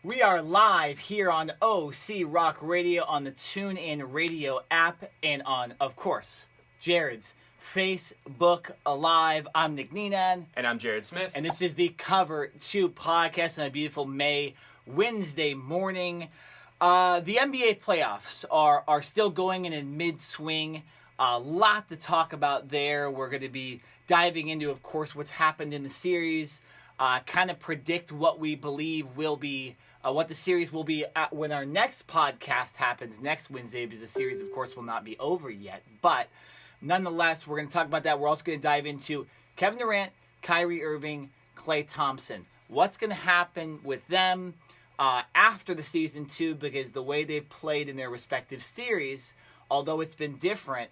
We are live here on OC Rock Radio on the TuneIn Radio app and on, of course, Jared's Facebook Live. I'm Nick Nenad. And I'm Jared Smith. And this is the Cover 2 podcast on a beautiful May Wednesday morning. The NBA playoffs are still going in mid-swing. A lot to talk about there. We're going to be diving into, of course, what's happened in the series. Kind of predict what we believe will be, what the series will be at when our next podcast happens next Wednesday, because the series, of course, will not be over yet. But nonetheless, we're going to talk about that. We're also going to dive into Kevin Durant, Kyrie Irving, Klay Thompson. What's going to happen with them after the season too, because the way they've played in their respective series, although it's been different,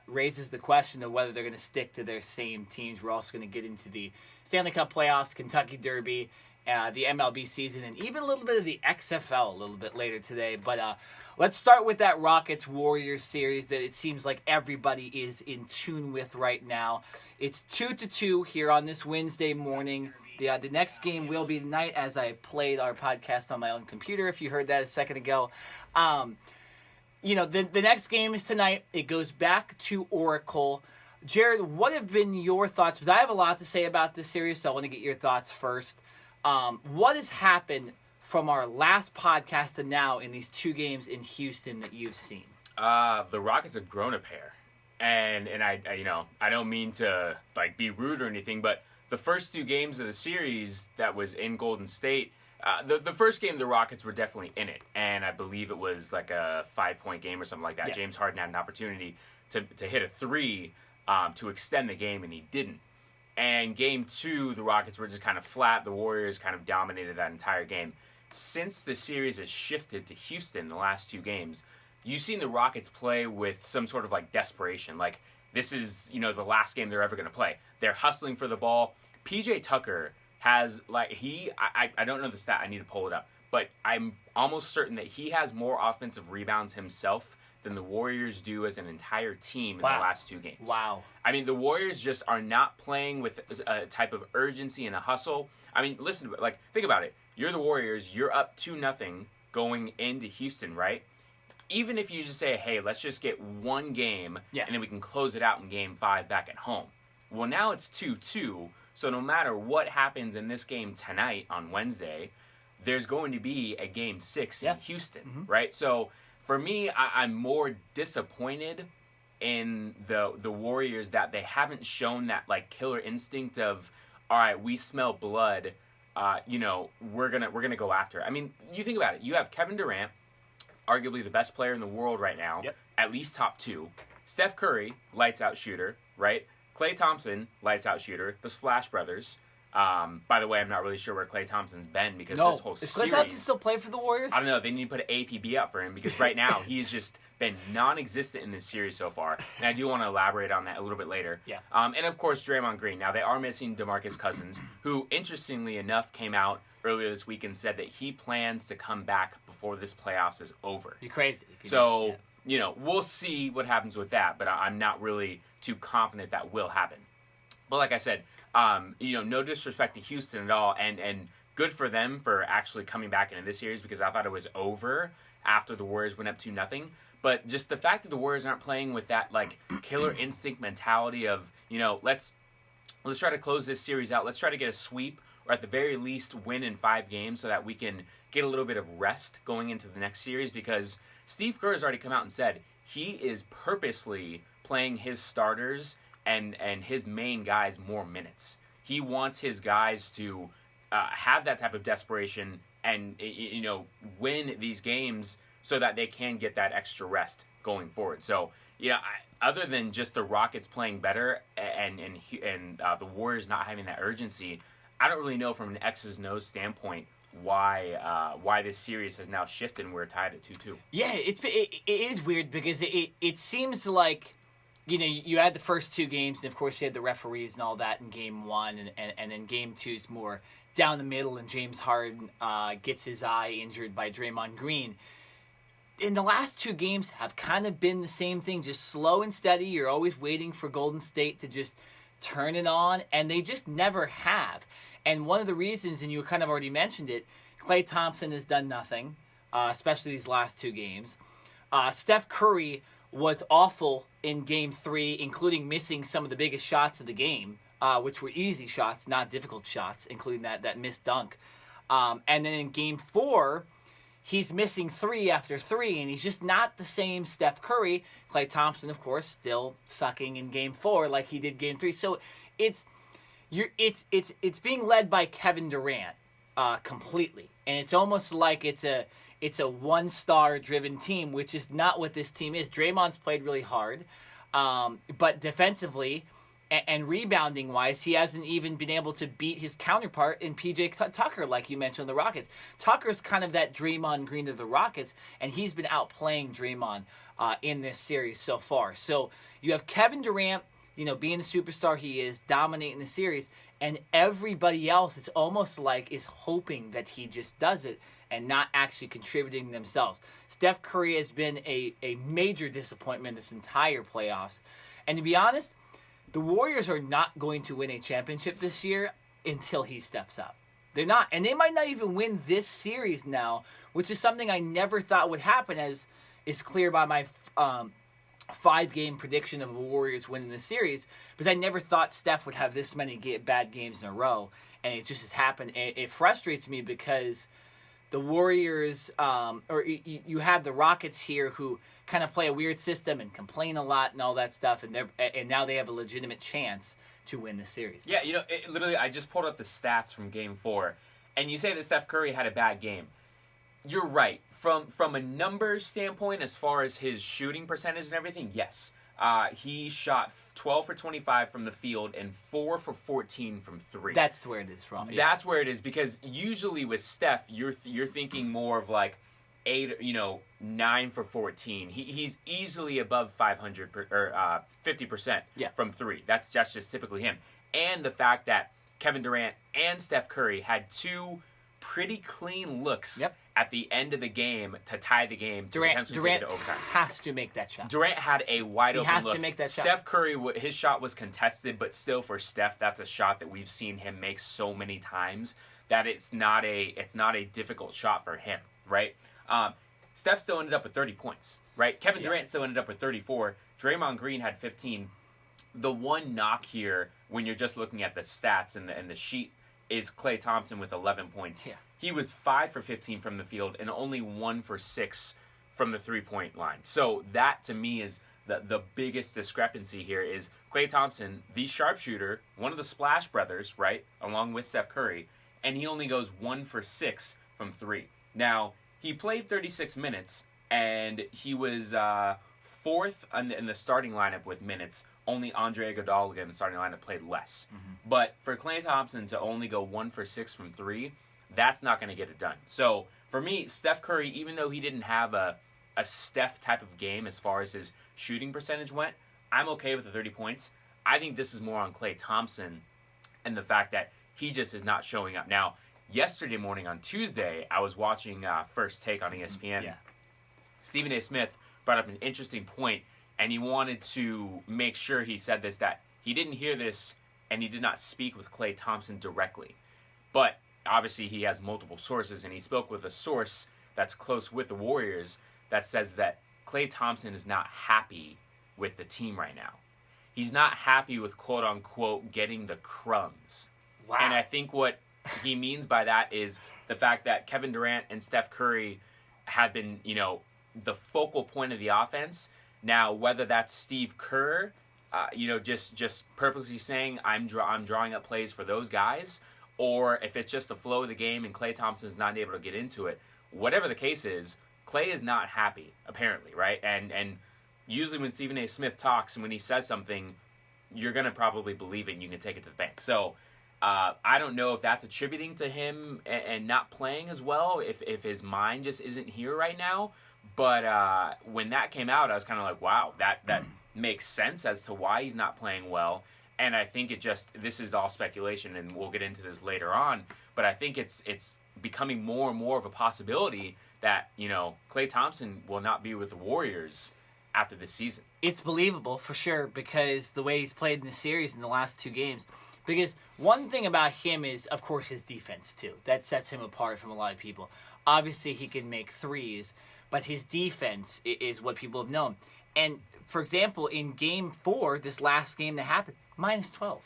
raises the question of whether they're going to stick to their same teams. We're also going to get into the Stanley Cup Playoffs, Kentucky Derby, the MLB season, and even a little bit of the XFL a little bit later today. But let's start with that Rockets-Warriors series that it seems like everybody is in tune with right now. It's 2-2 here on this Wednesday morning. The next game will be tonight, as I played our podcast on my own computer, if you heard that a second ago. The next game is tonight. It goes back to Oracle. Jared, what have been your thoughts? Because I have a lot to say about this series, so I want to get your thoughts first. What has happened from our last podcast to now in these two games in Houston that you've seen? The Rockets have grown a pair, and I don't mean to be rude or anything, but the first two games of the series that was in Golden State, the first game the Rockets were definitely in it, and I believe it was like a 5-point game or something like that. Yeah. James Harden had an opportunity to hit a three to extend the game, and he didn't. And game two, the Rockets were just kind of flat. The Warriors kind of dominated that entire game. Since the series has shifted to Houston, the last two games, you've seen the Rockets play with some sort of desperation. Like, this is, the last game they're ever going to play. They're hustling for the ball. PJ Tucker has, I don't know the stat. I need to pull it up. But I'm almost certain that he has more offensive rebounds himself than the Warriors do as an entire team in the last two games. Wow. I mean, the Warriors just are not playing with a type of urgency and a hustle. I mean, listen, think about it. You're the Warriors. You're up 2-0 going into Houston, right? Even if you just say, hey, let's just get one game, and then we can close it out in Game 5 back at home. Well, now it's 2-2, so no matter what happens in this game tonight on Wednesday, there's going to be a Game 6 in Houston, right? So for me, I'm more disappointed in the Warriors that they haven't shown that killer instinct of, all right, we smell blood, we're gonna go after it. I mean, you think about it. You have Kevin Durant, arguably the best player in the world right now, at least top two. Steph Curry, lights out shooter, right? Klay Thompson, lights out shooter. The Splash Brothers. By the way, I'm not really sure where Klay Thompson's been because this whole series... Is Klay Thompson still play for the Warriors? I don't know. They need to put an APB out for him because right now he's just been non-existent in this series so far. And I do want to elaborate on that a little bit later. Yeah. And of course, Draymond Green. Now, they are missing DeMarcus Cousins, who, interestingly enough, came out earlier this week and said that he plans to come back before this playoffs is over. You're crazy. So, we'll see what happens with that, but I'm not really too confident that will happen. But like I said, no disrespect to Houston at all, and good for them for actually coming back into this series because I thought it was over after the Warriors went up 2-0. But just the fact that the Warriors aren't playing with that killer instinct mentality of let's try to close this series out, let's try to get a sweep or at the very least win in 5 games so that we can get a little bit of rest going into the next series because Steve Kerr has already come out and said he is purposely playing his starters and his main guys more minutes. He wants his guys to have that type of desperation and win these games so that they can get that extra rest going forward. So other than just the Rockets playing better and the Warriors not having that urgency, I don't really know from an X's and O's standpoint why this series has now shifted and we're tied at 2-2. Yeah, it is weird because it seems like you had the first two games, and of course you had the referees and all that in Game 1, and then Game 2 is more down the middle, and James Harden gets his eye injured by Draymond Green. In the last two games have kind of been the same thing, just slow and steady. You're always waiting for Golden State to just turn it on, and they just never have. And one of the reasons, and you kind of already mentioned it, Klay Thompson has done nothing, especially these last 2 games. Steph Curry was awful in Game 3, including missing some of the biggest shots of the game, which were easy shots, not difficult shots, including that missed dunk. And then in Game 4, he's missing 3 after 3, and he's just not the same Steph Curry. Klay Thompson, of course, still sucking in Game 4 like he did Game 3. So it's being led by Kevin Durant completely, and it's almost like it's a one-star driven team, which is not what this team is. Draymond's played really hard, but defensively and rebounding wise, he hasn't even been able to beat his counterpart in PJ Tucker, like you mentioned, the Rockets. Tucker's kind of that Draymond Green of the Rockets, and he's been outplaying Draymond in this series so far. So you have Kevin Durant, being the superstar he is, dominating the series, and everybody else, it's almost like, is hoping that he just does it and not actually contributing themselves. Steph Curry has been a major disappointment this entire playoffs. And to be honest, the Warriors are not going to win a championship this year until he steps up. They're not. And they might not even win this series now, which is something I never thought would happen, as is clear by my 5-game prediction of the Warriors winning the series, because I never thought Steph would have this many bad games in a row, and it just has happened. It frustrates me because the Warriors, you have the Rockets here who kind of play a weird system and complain a lot and all that stuff, and now they have a legitimate chance to win the series. Yeah, literally, I just pulled up the stats from Game 4, and you say that Steph Curry had a bad game. You're right. From a numbers standpoint, as far as his shooting percentage and everything, yes. He shot 12 for 25 from the field and 4 for 14 from 3. That's where it is from. Yeah. That's where it is, because usually with Steph, you're thinking more of like 9 for 14. He's easily above 500 or 50% from 3. That's just typically him. And the fact that Kevin Durant and Steph Curry had 2 pretty clean looks at the end of the game to tie the game to potentially take it to overtime. Has to make that shot. Durant had a wide open look. He has to make that shot. Steph Curry, his shot was contested, but still for Steph, that's a shot that we've seen him make so many times that it's not a difficult shot for him, right? Steph still ended up with 30 points, right? Kevin Durant still ended up with 34. Draymond Green had 15. The one knock here, when you're just looking at the stats and the sheet, is Klay Thompson with 11 points. Yeah. He was 5 for 15 from the field and only 1 for 6 from the three-point line. So that, to me, is the biggest discrepancy here is Klay Thompson, the sharpshooter, one of the Splash Brothers, right, along with Steph Curry, and he only goes 1 for 6 from 3. Now, he played 36 minutes, and he was fourth in the starting lineup with minutes. Only Andre Iguodala in the starting lineup played less. Mm-hmm. But for Klay Thompson to only go 1 for 6 from 3, that's not going to get it done. So for me, Steph Curry, even though he didn't have a Steph type of game as far as his shooting percentage went, I'm okay with the 30 points. I think this is more on Klay Thompson and the fact that he just is not showing up. Now, yesterday morning on Tuesday, I was watching First Take on ESPN. Yeah. Stephen A. Smith brought up an interesting point, and he wanted to make sure he said this, that he didn't hear this and he did not speak with Klay Thompson directly. But obviously he has multiple sources, and he spoke with a source that's close with the Warriors that says that Klay Thompson is not happy with the team right now. He's not happy with, quote-unquote, getting the crumbs. Wow. And I think what he means by that is the fact that Kevin Durant and Steph Curry have been, the focal point of the offense. Now, whether that's Steve Kerr, just purposely saying I'm drawing up plays for those guys, or if it's just the flow of the game and Klay Thompson's not able to get into it, whatever the case is, Klay is not happy, apparently, right? And usually when Stephen A. Smith talks and when he says something, you're going to probably believe it and you can take it to the bank. So I don't know if that's attributing to him and not playing as well, if his mind just isn't here right now. But when that came out, I was kind of like, wow, that makes sense as to why he's not playing well. And I think this is all speculation, and we'll get into this later on. But I think it's becoming more and more of a possibility that, Klay Thompson will not be with the Warriors after this season. It's believable for sure, because the way he's played in the series in the last 2 games, Because one thing about him is, of course, his defense, too. That sets him apart from a lot of people. Obviously, he can make threes, but his defense is what people have known. And, for example, in Game 4, this last game that happened, minus 12.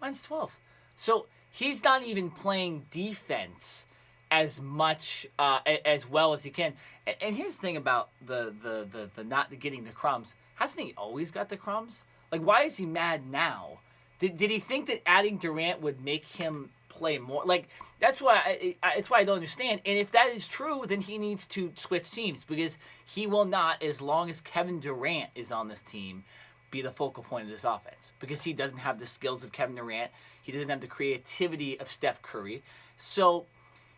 Minus 12. So he's not even playing defense as much, as well as he can. And here's the thing about the not getting the crumbs. Hasn't he always got the crumbs? Like, why is he mad now? Did he think that adding Durant would make him play more? Like, that's why I don't understand. And if that is true, then he needs to switch teams, because he will not, as long as Kevin Durant is on this team, be the focal point of this offense, because he doesn't have the skills of Kevin Durant. He doesn't have the creativity of Steph Curry. So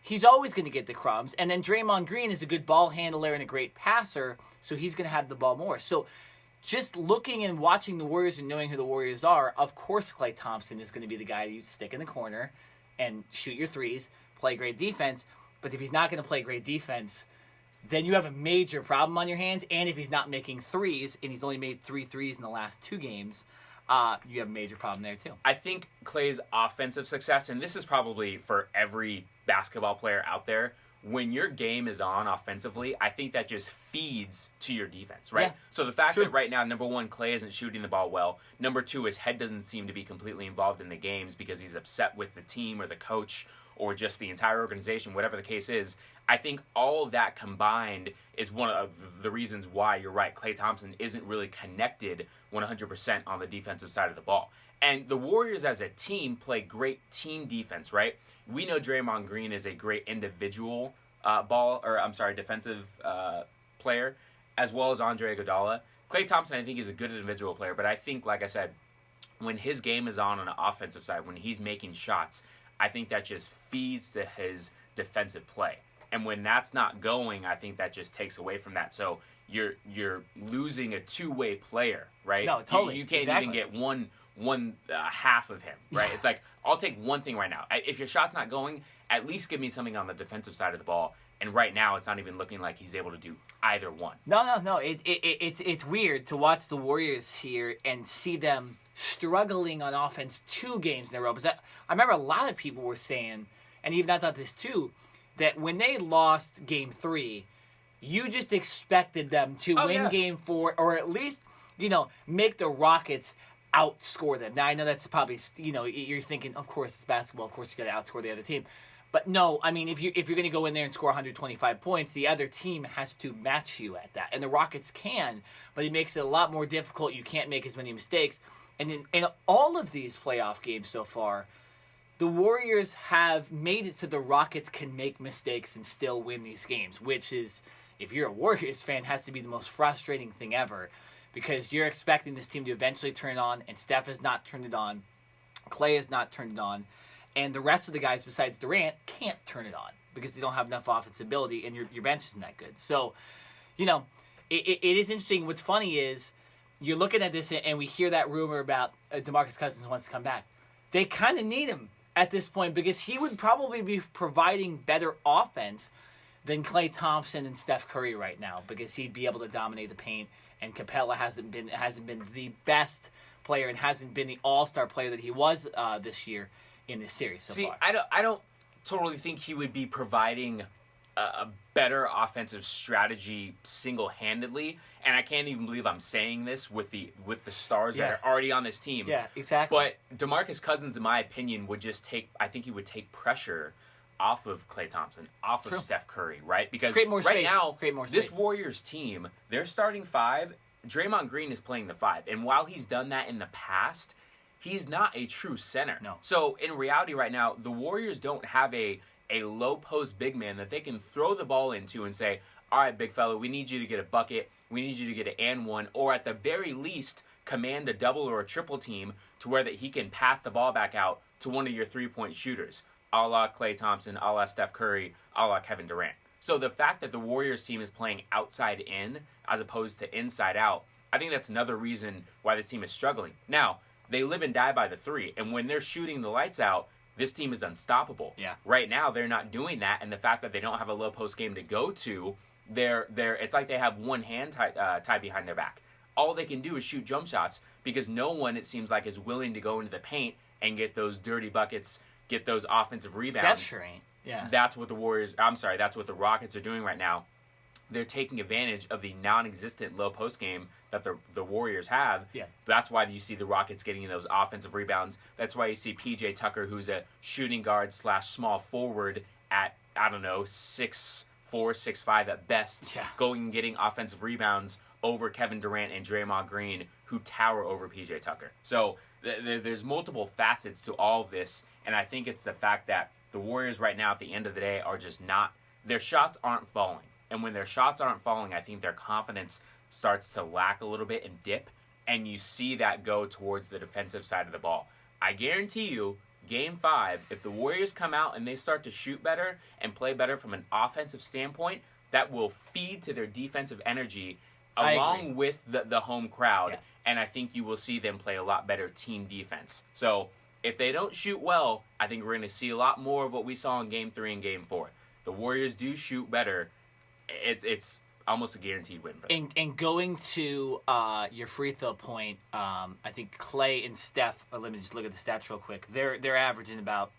he's always going to get the crumbs. And then Draymond Green is a good ball handler and a great passer, so he's going to have the ball more. So just looking and watching the Warriors and knowing who the Warriors are, of course Klay Thompson is going to be the guy you stick in the corner and shoot your threes, play great defense. But if he's not going to play great defense, then you have a major problem on your hands. And if he's not making threes, and he's only made 3 threes in the last 2 games, you have a major problem there too. I think Klay's offensive success, and this is probably for every basketball player out there, when your game is on offensively, I think that just feeds to your defense, right? Yeah, so the fact that right now, number one, Klay isn't shooting the ball well. Number two, his head doesn't seem to be completely involved in the games because he's upset with the team or the coach or just the entire organization, whatever the case is. I think all of that combined is one of the reasons why you're right. Klay Thompson isn't really connected 100% on the defensive side of the ball. And the Warriors as a team play great team defense, right? We know Draymond Green is a great individual defensive player, as well as Andre Iguodala. Klay Thompson, I think, is a good individual player, but I think, like I said, when his game is on the offensive side, when he's making shots, I think that just feeds to his defensive play. And when that's not going, I think that just takes away from that. So you're losing a two-way player, right? No, totally. You can't exactly. even get one half of him, right? It's like, I'll take one thing right now. If your shot's not going, at least give me something on the defensive side of the ball. And right now, it's not even looking like he's able to do either one. No. It's weird to watch the Warriors here and see them struggling on offense 2 games in a row. Because I remember a lot of people were saying, and even I thought this too, that when they lost Game 3, you just expected them to win Game 4, or at least, make the Rockets outscore them. Now, I know that's probably, you're thinking, of course, it's basketball. Of course, you got to outscore the other team. But no, I mean, if you're going to go in there and score 125 points, the other team has to match you at that. And the Rockets can, but it makes it a lot more difficult. You can't make as many mistakes. And in all of these playoff games so far, the Warriors have made it so the Rockets can make mistakes and still win these games, which is, if you're a Warriors fan, has to be the most frustrating thing ever, because you're expecting this team to eventually turn it on, and Steph has not turned it on, Klay has not turned it on, and the rest of the guys besides Durant can't turn it on because they don't have enough offensive ability, and your bench isn't that good. So, it is interesting. What's funny is you're looking at this, and we hear that rumor about DeMarcus Cousins wants to come back. They kind of need him at this point, because he would probably be providing better offense than Klay Thompson and Steph Curry right now, because he'd be able to dominate the paint, and Capella hasn't been the best player and hasn't been the all-star player that he was this year in this series so far. I don't totally think he would be providing a better offensive strategy single-handedly, and I can't even believe I'm saying this with the stars that are already on this team. Yeah, exactly. But DeMarcus Cousins, in my opinion, would just take pressure off of Klay Thompson, off of Steph Curry, right? Because right now, this Warriors team, their starting 5, Draymond Green is playing the 5, and while he's done that in the past, he's not a true center. No. So in reality right now, the Warriors don't have a low post big man that they can throw the ball into and say, all right, big fella, we need you to get a bucket, we need you to get an and one, or at the very least, command a double or a triple team to where that he can pass the ball back out to one of your 3-point shooters, a la Klay Thompson, a la Steph Curry, a la Kevin Durant. So the fact that the Warriors team is playing outside in as opposed to inside out, I think that's another reason why this team is struggling. Now, they live and die by the 3, and when they're shooting the lights out, this team is unstoppable. Yeah. Right now, they're not doing that, and the fact that they don't have a low post game to go to, it's like they have one hand tied behind their back. All they can do is shoot jump shots because no one, it seems like, is willing to go into the paint and get those dirty buckets, get those offensive rebounds. Steph sure ain't. Yeah. That's what that's what the Rockets are doing right now. They're taking advantage of the non-existent low post game that the Warriors have. Yeah. That's why you see the Rockets getting those offensive rebounds. That's why you see PJ Tucker, who's a shooting guard / small forward at, 6'4", 6'5" at best, going and getting offensive rebounds over Kevin Durant and Draymond Green, who tower over PJ Tucker. So there's multiple facets to all of this, and I think it's the fact that the Warriors right now, at the end of the day, are just not, their shots aren't falling. And when their shots aren't falling, I think their confidence starts to lack a little bit and dip, and you see that go towards the defensive side of the ball. I guarantee you, Game 5, if the Warriors come out and they start to shoot better and play better from an offensive standpoint, that will feed to their defensive energy along with the home crowd, and I think you will see them play a lot better team defense. So if they don't shoot well, I think we're going to see a lot more of what we saw in Game 3 and Game 4. The Warriors do shoot better. It's almost a guaranteed win for them. And going to your free throw point, I think Klay and Steph, let me just look at the stats real quick. They're averaging about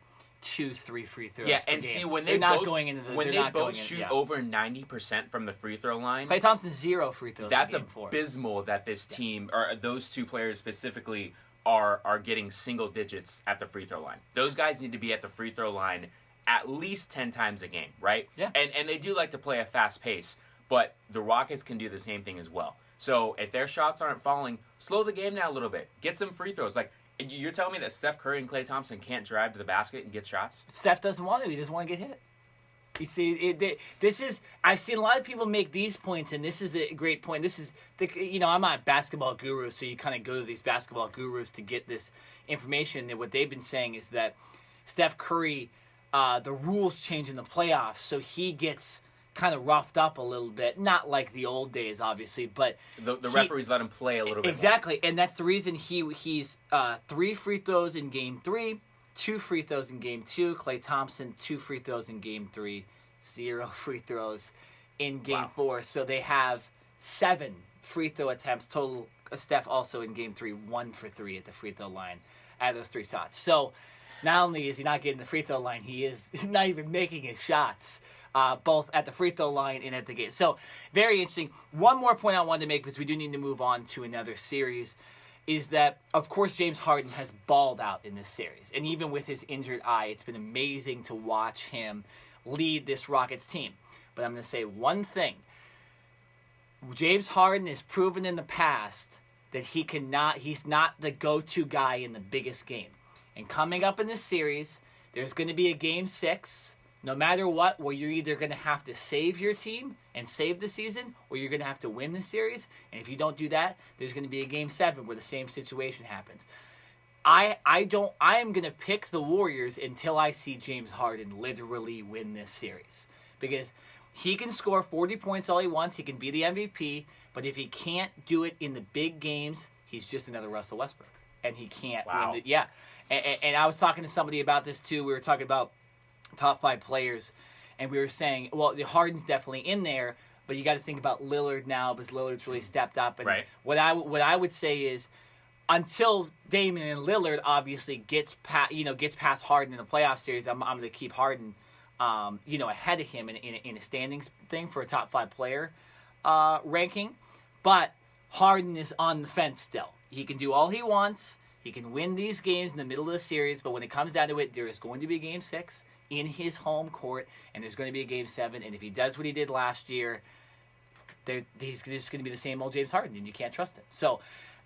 2-3 free throws. Yeah, per and game. see when they're they both shoot over 90% from the free throw line. Klay Thompson 0 free throws. That's in Game 4. abysmal that this team or those two players specifically are getting single digits at the free throw line. Those guys need to be at the free throw line at least 10 times a game, right? Yeah. And they do like to play a fast pace, but the Rockets can do the same thing as well. So if their shots aren't falling, slow the game down a little bit. Get some free throws. Like, you're telling me that Steph Curry and Klay Thompson can't drive to the basket and get shots? Steph doesn't want to. He doesn't want to get hit. You see, I've seen a lot of people make these points, and this is a great point. This is, I'm not a basketball guru, so you kind of go to these basketball gurus to get this information. And what they've been saying is that Steph Curry, the rules change in the playoffs, so he gets kind of roughed up a little bit. Not like the old days, obviously, but the referees let him play a little bit exactly, more. And that's the reason he's 3 free throws in Game 3, 2 free throws in Game 2. Klay Thompson 2 free throws in Game 3, 0 free throws in Game 4. So they have 7 free throw attempts total. Steph also in Game 3, 1 for 3 at the free throw line out of those 3 shots. So not only is he not getting the free throw line, he is not even making his shots, both at the free throw line and at the game. So very interesting. One more point I wanted to make, because we do need to move on to another series, is that, of course, James Harden has balled out in this series. And even with his injured eye, it's been amazing to watch him lead this Rockets team. But I'm going to say one thing. James Harden has proven in the past that he's not the go-to guy in the biggest game. And coming up in this series, there's going to be a Game 6, no matter what, where you're either going to have to save your team and save the season, or you're going to have to win the series. And if you don't do that, there's going to be a Game 7 where the same situation happens. I am going to pick the Warriors until I see James Harden literally win this series. Because he can score 40 points all he wants. He can be the MVP. But if he can't do it in the big games, he's just another Russell Westbrook. And he can't win the... Yeah. And I was talking to somebody about this too. We were talking about top 5 players. And we were saying, well, the Harden's definitely in there. But you got to think about Lillard now, because Lillard's really stepped up. And what I would say is, until Damien and Lillard obviously gets past Harden in the playoff series, I'm going to keep Harden, ahead of him in a standings thing for a top 5 player ranking. But Harden is on the fence still. He can do all he wants. He can win these games in the middle of the series. But when it comes down to it, there is going to be a Game 6 in his home court, and there's going to be a Game 7. And if he does what he did last year, he's just going to be the same old James Harden, and you can't trust him. So,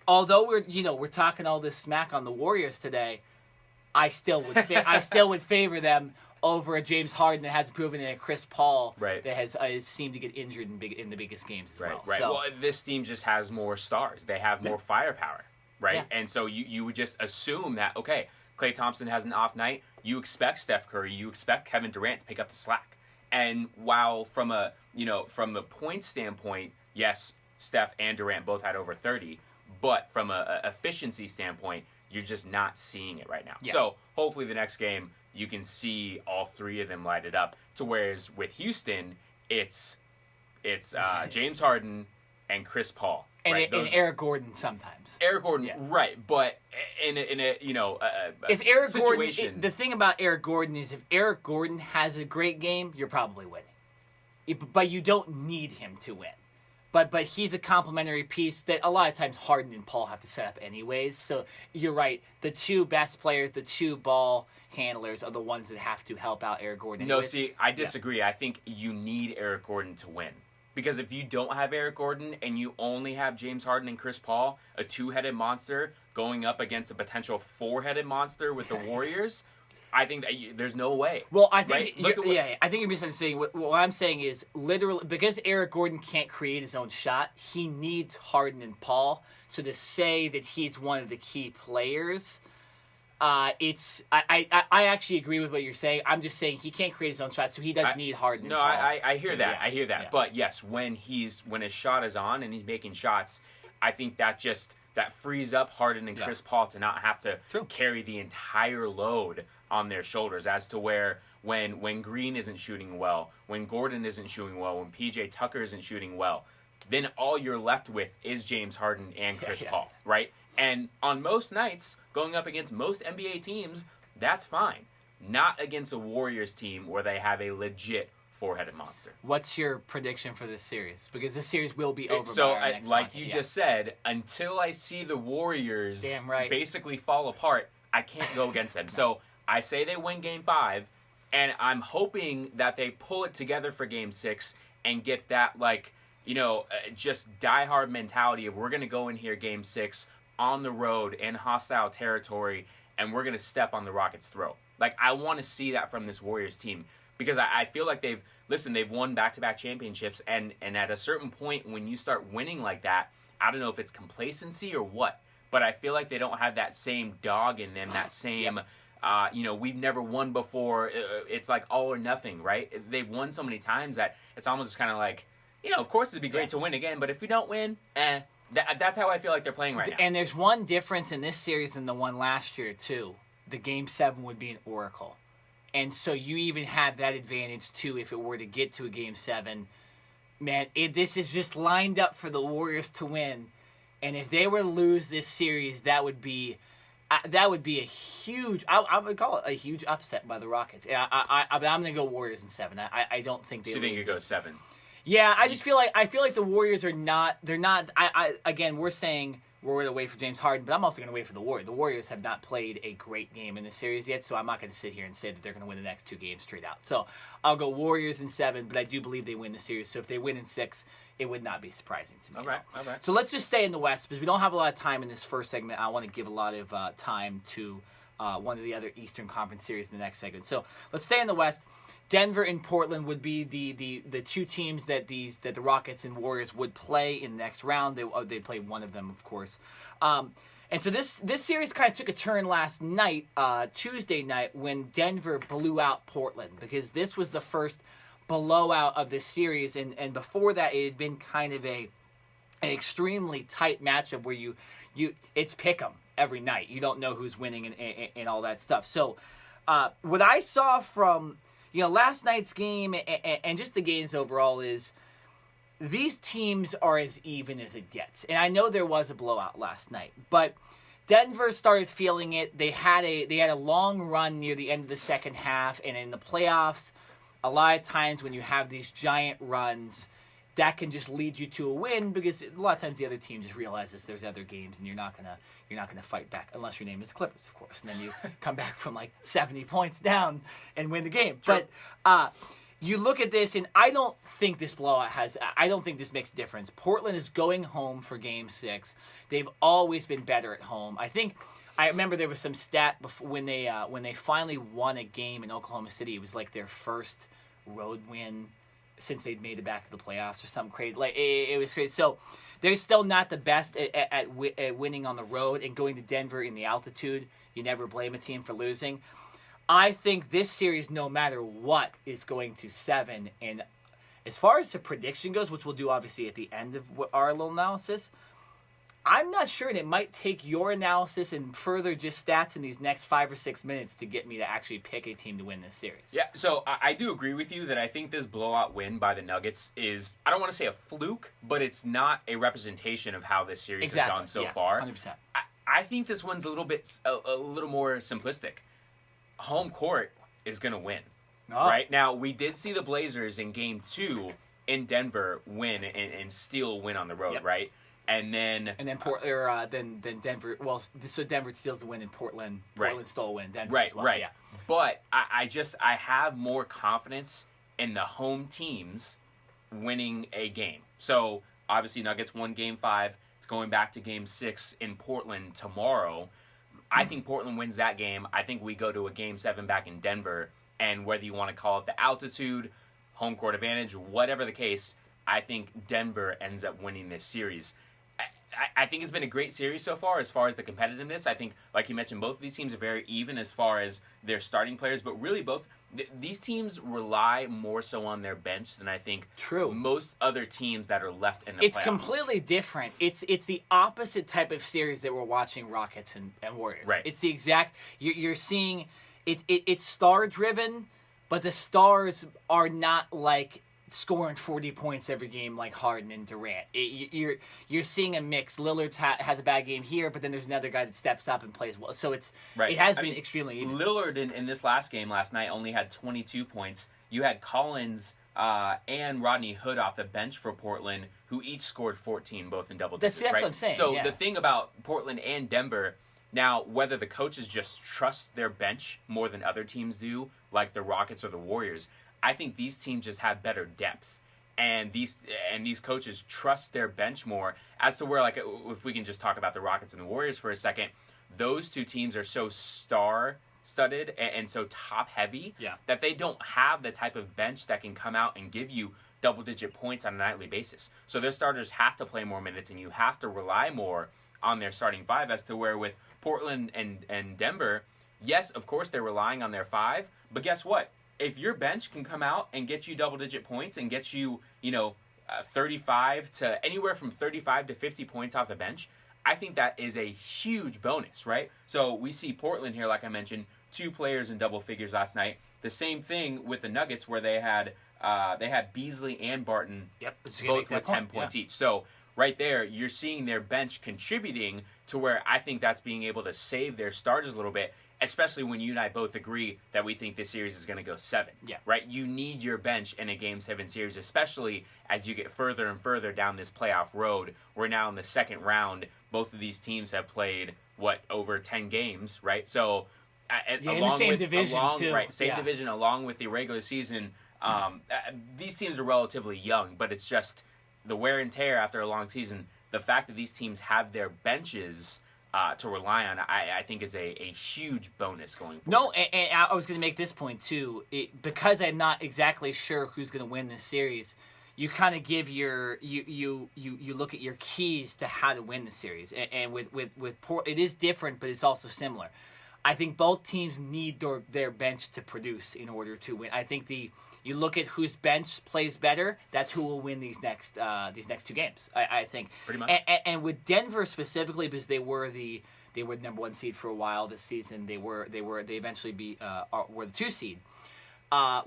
although we're talking all this smack on the Warriors today, I still would favor them over a James Harden that hasn't proven, and a Chris Paul that has seemed to get injured in the biggest games as well. Right. So, well, this team just has more stars. They have more firepower, right? Yeah. And so you would just assume that, okay, Klay Thompson has an off night. You expect Steph Curry, you expect Kevin Durant to pick up the slack. And while from the point standpoint, yes, Steph and Durant both had over 30, but from a efficiency standpoint, you're just not seeing it right now. Yeah. So hopefully the next game you can see all 3 of them light it up. To whereas with Houston, it's James Harden and Chris Paul. And, right? and Eric Gordon sometimes. Eric Gordon, right? But in a if Eric situation, Gordon, the thing about Eric Gordon is if Eric Gordon has a great game, you're probably winning. But you don't need him to win. But he's a complementary piece that a lot of times Harden and Paul have to set up anyways. So you're right. The two best players, the two ball handlers, are the ones that have to help out Eric Gordon. No, see, I disagree. I think you need Eric Gordon to win. Because if you don't have Eric Gordon and you only have James Harden and Chris Paul, a two-headed monster, going up against a potential four-headed monster with the Warriors, I think that there's no way. Well, I think right? I think you're misunderstanding. What I'm saying is literally because Eric Gordon can't create his own shot, he needs Harden and Paul. So to say that he's one of the key players, I actually agree with what you're saying. I'm just saying he can't create his own shot, so he does need Harden. No, and Paul. I hear that. Yeah, I hear that. Yeah. But yes, when his shot is on and he's making shots, I think that frees up Harden and Chris Paul to not have to carry the entire load on their shoulders. As to where when Green isn't shooting well, when Gordon isn't shooting well, when PJ Tucker isn't shooting well, then all you're left with is James Harden and Chris Paul, right? And on most nights, going up against most NBA teams, that's fine. Not against a Warriors team where they have a legit four-headed monster. What's your prediction for this series? Because this series will be over. So, by our next like month. you just said, until I see the Warriors basically fall apart, I can't go against them. So I say they win Game 5, and I'm hoping that they pull it together for Game 6 and get that, just diehard mentality of we're going to go in here Game 6 on the road in hostile territory, and we're going to step on the Rockets' throat. Like, I want to see that from this Warriors team because I feel like they've won back-to-back championships, and at a certain point when you start winning like that, I don't know if it's complacency or what, but I feel like they don't have that same dog in them, that same, we've never won before. It's like all or nothing, right? They've won so many times that it's almost just kind of like, of course it'd be great to win again, but if we don't win, that's how I feel like they're playing right now. And there's one difference in this series than the one last year, too. The Game 7 would be an Oracle. And so you even have that advantage, too, if it were to get to a Game 7. Man, this is just lined up for the Warriors to win. And if they were to lose this series, that would be a huge... I would call it a huge upset by the Rockets. I'm going to go Warriors in 7. I don't think they lose. So you think you go 7? Yeah, I just feel like the Warriors are not. They're not. Again, we're saying we're going to wait for James Harden, but I'm also going to wait for the Warriors. The Warriors have not played a great game in this series yet, so I'm not going to sit here and say that they're going to win the next 2 games straight out. So I'll go Warriors in 7, but I do believe they win the series. So if they win in 6, it would not be surprising to me. All right. So let's just stay in the West because we don't have a lot of time in this first segment. I want to give a lot of time to one of the other Eastern Conference series in the next segment. So let's stay in the West. Denver and Portland would be the two teams that the Rockets and Warriors would play in the next round. They'd play one of them, of course. And so this series kind of took a turn last night, Tuesday night, when Denver blew out Portland because this was the first blowout of this series. And before that, it had been kind of an extremely tight matchup where it's pick 'em every night. You don't know who's winning and all that stuff. So what I saw from last night's game and just the games overall is these teams are as even as it gets. And I know there was a blowout last night, but Denver started feeling it. They had a long run near the end of the second half, and in the playoffs, a lot of times when you have these giant runs, that can just lead you to a win because a lot of times the other team just realizes there's other games and you're not gonna fight back unless your name is the Clippers, of course, and then you come back from like 70 points down and win the game. True. But you look at this, and I don't think this blowout I don't think this makes a difference. Portland is going home for Game 6. They've always been better at home. I remember there was some stat before when they finally won a game in Oklahoma City. It was like their first road win since they'd made it back to the playoffs or something crazy. Like it was crazy. So they're still not the best at winning on the road, and going to Denver in the altitude, you never blame a team for losing. I think this series, no matter what, is going to 7. And as far as the prediction goes, which we'll do obviously at the end of our little analysis, I'm not sure, and it might take your analysis and further just stats in these next 5 or 6 minutes to get me to actually pick a team to win this series. Yeah, so I do agree with you that I think this blowout win by the Nuggets is, I don't want to say a fluke, but it's not a representation of how this series has gone so far. 100%. I think this one's a little more simplistic. Home court is going to win. Oh. Right? Now, we did see the Blazers in Game 2 in Denver win and still win on the road, right? And then then Denver. Well, so Denver steals the win in Portland. Portland stole a win in Denver as well. Right. Yeah. But I have more confidence in the home teams winning a game. So obviously Nuggets won Game 5. It's going back to Game 6 in Portland tomorrow. I think Portland wins that game. I think we go to a Game 7 back in Denver. And whether you want to call it the altitude, home court advantage, whatever the case, I think Denver ends up winning this series. I think it's been a great series so far as the competitiveness. I think, like you mentioned, both of these teams are very even as far as their starting players, but really these teams rely more so on their bench than I think most other teams that are left in the playoffs. It's completely different. It's the opposite type of series that we're watching Rockets and Warriors. Right. It's the exact, you're seeing, it's star-driven, but the stars are not like scoring 40 points every game like Harden and Durant. You're seeing a mix. Lillard has a bad game here, but then there's another guy that steps up and plays well. So it has been extremely even. Lillard in this last game last night only had 22 points. You had Collins and Rodney Hood off the bench for Portland, who each scored 14, both in double digits. That's right? what I'm saying. So the thing about Portland and Denver, now whether the coaches just trust their bench more than other teams do, like the Rockets or the Warriors, I think these teams just have better depth, and these coaches trust their bench more. As to where, like, if we can just talk about the Rockets and the Warriors for a second, those two teams are so star-studded and so top-heavy that they don't have the type of bench that can come out and give you double-digit points on a nightly basis. So their starters have to play more minutes, and you have to rely more on their starting five. As to where with Portland and Denver, yes, of course they're relying on their five, but guess what? If your bench can come out and get you double-digit points and get you, 35 to anywhere from 35 to 50 points off the bench, I think that is a huge bonus, right? So we see Portland here, like I mentioned, 2 players in double figures last night. The same thing with the Nuggets, where they had Beasley and Barton both with 10 points each. So right there, you're seeing their bench contributing to where I think that's being able to save their starters a little bit, especially when you and I both agree that we think this series is going to go 7. Yeah. Right? You need your bench in a Game 7 series, especially as you get further and further down this playoff road. We're now in the second round. Both of these teams have played, over 10 games, right? So, in the same division, too. Right, same division, along with the regular season. These teams are relatively young, but it's just the wear and tear after a long season. The fact that these teams have their benches to rely on, I think is a huge bonus going forward. No, and I was going to make this point too. Because I'm not exactly sure who's going to win this series, you kind of give you look at your keys to how to win the series. And with it is different, but it's also similar. I think both teams need their bench to produce in order to win. I think you look at whose bench plays better, that's who will win these next 2 games. I think pretty much. And with Denver specifically, because they were the number 1 seed for a while this season. They eventually were the 2 seed.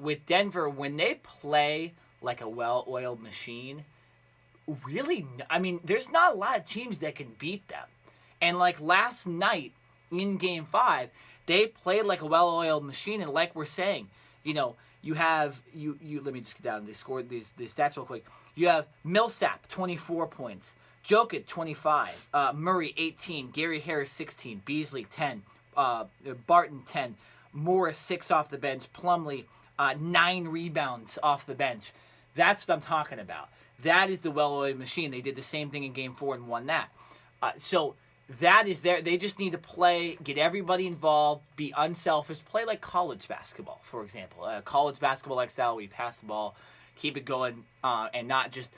With Denver, when they play like a well-oiled machine, really, I mean, there's not a lot of teams that can beat them. And like last night in Game 5, they played like a well-oiled machine, and like we're saying, you have let me just get down. They scored these stats real quick. You have Millsap 24 points, Jokic 25, Murray 18, Gary Harris 16, Beasley 10, Barton 10, Morris 6 off the bench, Plumlee 9 rebounds off the bench. That's what I'm talking about. That is the well-oiled machine. They did the same thing in Game 4 and won that. So that is there. They just need to play, get everybody involved, be unselfish, play like college basketball, for example. College basketball style, where you pass the ball, keep it going, and not just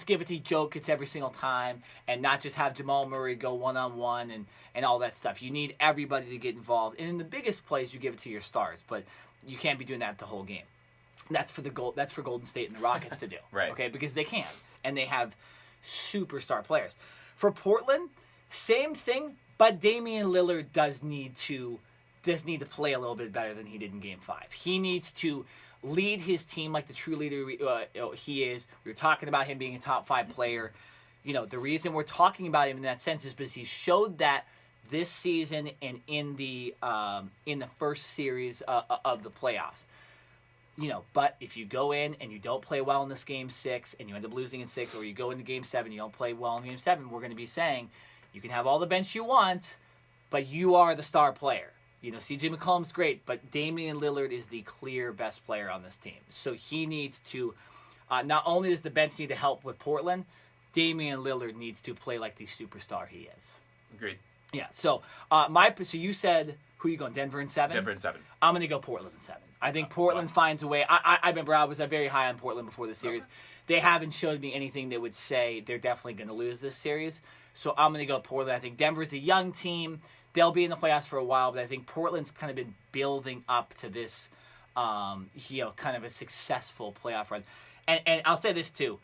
give it to Jokic every single time, and not just have Jamal Murray go one-on-one and all that stuff. You need everybody to get involved. And in the biggest plays, you give it to your stars, but you can't be doing that the whole game. That's for Golden State and the Rockets to do, right? Okay, because they can, and they have superstar players. For Portland, same thing, but Damian Lillard does need to play a little bit better than he did in Game 5. He needs to lead his team like the true leader he is. We were talking about him being a top 5 player. The reason we're talking about him in that sense is because he showed that this season and in the first series of the playoffs. But if you go in and you don't play well in this Game 6 and you end up losing in 6, or you go into Game 7 and you don't play well in Game 7, we're going to be saying you can have all the bench you want, but you are the star player. CJ McCollum's great, but Damian Lillard is the clear best player on this team. So he needs to, not only does the bench need to help with Portland, Damian Lillard needs to play like the superstar he is. Agreed. Yeah, so so you said, who are you going, Denver in 7? Denver in 7. I'm going to go Portland in 7. I think Portland finds a way. I remember I was very high on Portland before the series. Okay. They haven't showed me anything that would say they're definitely going to lose this series. So I'm going to go Portland. I think Denver's a young team. They'll be in the playoffs for a while, but I think Portland's kind of been building up to this, kind of a successful playoff run. And I'll say this too.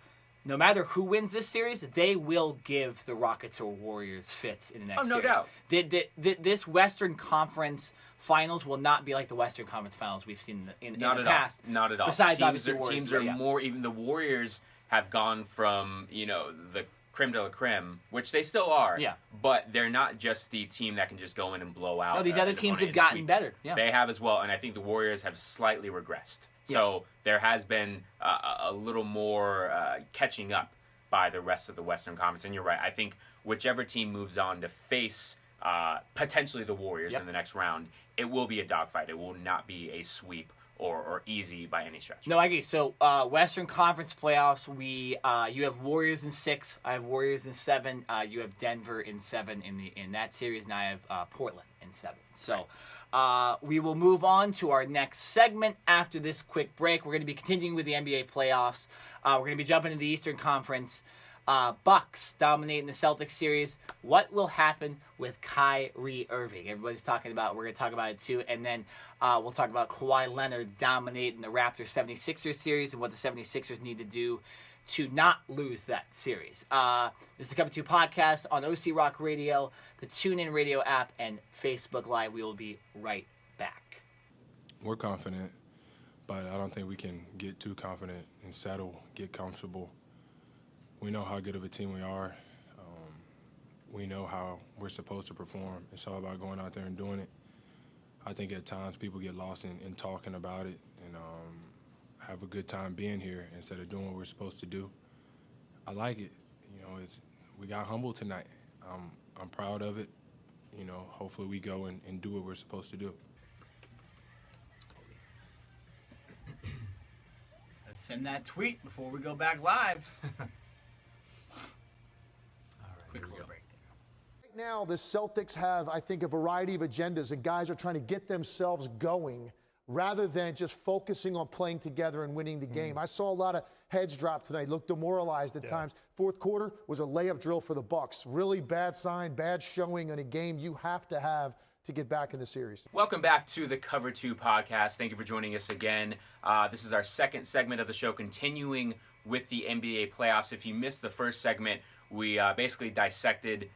No matter who wins this series, they will give the Rockets or Warriors fits in the next series. doubt. This Western Conference Finals will not be like the Western Conference Finals we've seen in the past. Not at all. Besides, teams are more. Even the Warriors have gone from the creme de la creme, which they still are. Yeah. But they're not just the team that can just go in and blow out. No, these other teams have gotten better. Yeah. They have as well, and I think the Warriors have slightly regressed. So there has been a little more catching up by the rest of the Western Conference. And you're right. I think whichever team moves on to face potentially the Warriors in the next round, it will be a dogfight. It will not be a sweep or easy by any stretch. No, I agree. So Western Conference playoffs, you have Warriors in 6. I have Warriors in 7. You have Denver in 7 in that series, and I have Portland in 7. So. We will move on to our next segment after this quick break. We're going to be continuing with the NBA playoffs. We're going to be jumping into the Eastern Conference. Bucks dominating the Celtics series. What will happen with Kyrie Irving? Everybody's talking about. We're going to talk about it too. And then we'll talk about Kawhi Leonard dominating the Raptors 76ers series and what the 76ers need to do to not lose that series. This is the Cover 2 podcast on OC Rock Radio, the TuneIn Radio app, and Facebook Live. We will be right back. We're confident, but I don't think we can get too confident and settle, get comfortable. We know how good of a team we are. We know how we're supposed to perform. It's all about going out there and doing it. I think at times people get lost in talking about it and have a good time being here instead of doing what we're supposed to do. I like it. We got humbled tonight. I'm proud of it. Hopefully we go and do what we're supposed to do. Let's send that tweet before we go back live. All right, quick little break. Right now, the Celtics have, I think, a variety of agendas, and guys are trying to get themselves going rather than just focusing on playing together and winning the game. I saw a lot of heads drop tonight, looked demoralized at times. Fourth quarter was a layup drill for the Bucks. Really bad sign, bad showing in a game you have to get back in the series. Welcome back to the Cover 2 podcast. Thank you for joining us again. This is our second segment of the show, continuing with the NBA playoffs. If you missed the first segment, we basically dissected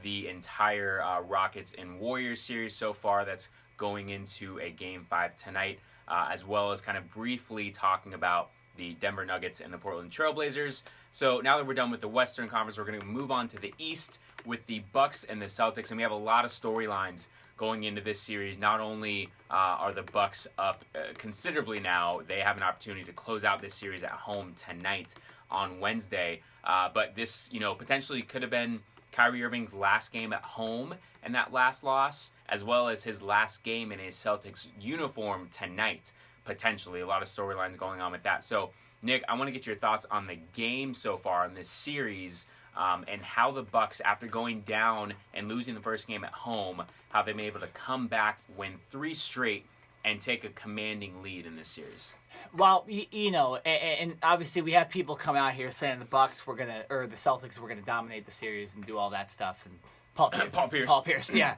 the entire Rockets and Warriors series so far that's going into a Game 5 tonight, as well as kind of briefly talking about the Denver Nuggets and the Portland Trailblazers. So now that we're done with the Western Conference, we're going to move on to the East with the Bucks and the Celtics, and we have a lot of storylines going into this series. Not only are the Bucks up considerably now, they have an opportunity to close out this series at home tonight on Wednesday, but this, potentially could have been Kyrie Irving's last game at home and that last loss, as well as his last game in his Celtics uniform tonight, potentially. A lot of storylines going on with that. So, Nick, I want to get your thoughts on the game so far in this series, and how the Bucks, after going down and losing the first game at home, how they've been able to come back, win 3 straight, and take a commanding lead in this series. Well, and obviously we have people come out here saying the Celtics were gonna dominate the series and do all that stuff, and Paul Pierce, yeah.